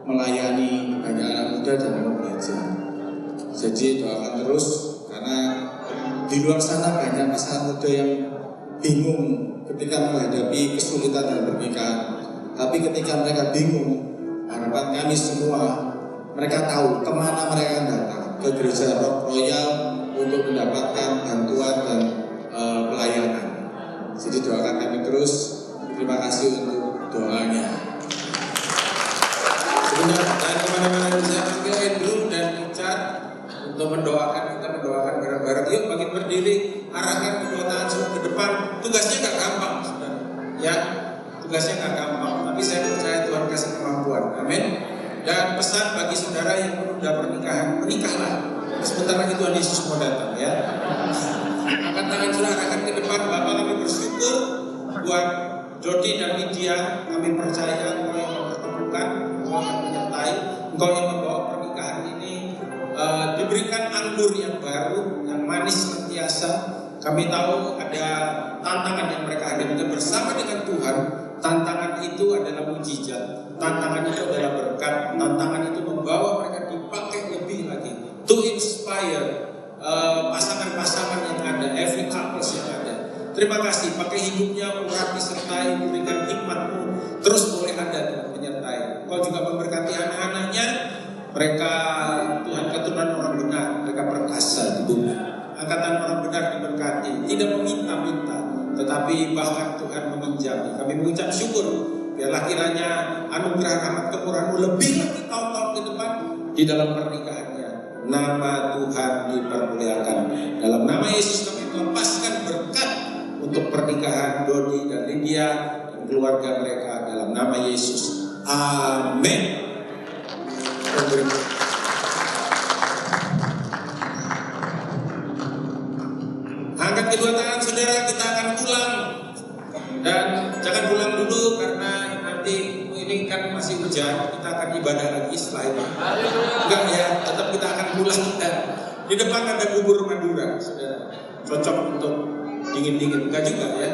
melayani banyak anak muda dan mau belajar. Jadi doakan terus, karena di luar sana banyak masalah muda yang bingung ketika menghadapi kesulitan dalam pernikahan. Tapi ketika mereka bingung, harapan kami semua, mereka tahu kemana mereka akan datang, ke gereja Rock Royal untuk mendapatkan bantuan dan pelayanan. Jadi doakan kami terus. Terima kasih untuk doanya. Sebentar, dan kemana-mana saya panggil Andrew dan Richard untuk mendoakan, kita mendoakan bareng-bareng. Yuk, bagi berdiri, arahkan kedua tangan semua ke depan. Tugasnya nggak gampang, saudara. Ya, tugasnya nggak gampang. Tapi saya percaya Tuhan kasih kemampuan. Amin. Dan pesan bagi saudara yang menunda pernikahan, menikahlah. Sebentar lagi Tuhan Yesus mau datang, ya. Angkat tangan saudara, arahkan ke depan. Bapak, kami bersyukur buat Jody dan Lydia. Kami percaya Engkau yang mempertemukan, Engkau yang menyertai, Engkau yang membawa pernikahan ini diberikan anggur yang baru, yang manis senantiasa. Kami tahu ada tantangan yang mereka hadapi, dan bersama dengan Tuhan, tantangan itu adalah mujizat, tantangan itu adalah berkat, tantangan itu membawa mereka dipakai lebih lagi to inspire pasangan-pasangan yang ada, every couples yang ada. Terima kasih, pakai hidupnya, urapi sertai, berikan hikmat-Mu, terus boleh ada dengan menyertai. Kau juga memberkati anak-anaknya, mereka Tuhan keturunan orang benar, mereka perkasa di bumi. Angkatan orang benar diberkati, tidak meminta-minta, tetapi bahkan Tuhan meminjam. Kami mengucap syukur, biarlah kiranya anugerah rahmat kemurahan-Mu lebih lagi tahun-tahun ke depan di dalam pernikahannya. Nama Tuhan dipermuliakan. Dalam nama Yesus kami melepaskan berkat untuk pernikahan Dodi dan Lydia dan keluarga mereka dalam nama Yesus. Amin. Angkat kedua tangan saudara, kita akan pulang. Dan jangan pulang dulu karena nanti ini kan masih hujan, kita akan ibadah lagi setelah ini. Enggak ya, tetap kita akan pulang. Dan di depan ada bubur Madura, saudara. Cocok untuk dingin-dingin, enggak juga ya?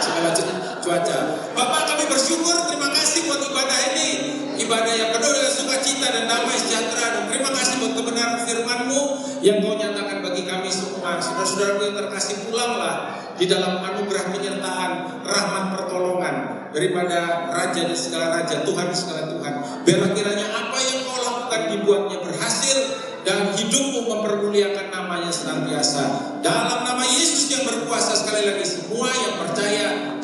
Segala cuaca. Bapak, kami bersyukur, terima kasih buat ibadah ini. Ibadah yang penuh dengan sukacita dan damai sejahtera. Dan terima kasih buat kebenaran firman-Mu yang Kau nyatakan bagi kami semua. Saudara-saudaraku yang terkasih, pulanglah di dalam anugerah penyertaan, rahmat pertolongan daripada Raja di segala Raja, Tuhan di segala Tuhan. Biarlah kiranya apa yang Kau lakukan dibuatnya berhasil dan hidupmu mempermuliakan namanya senantiasa. Dalam nama Yesus yang berkuasa, sekali lagi semua yang percaya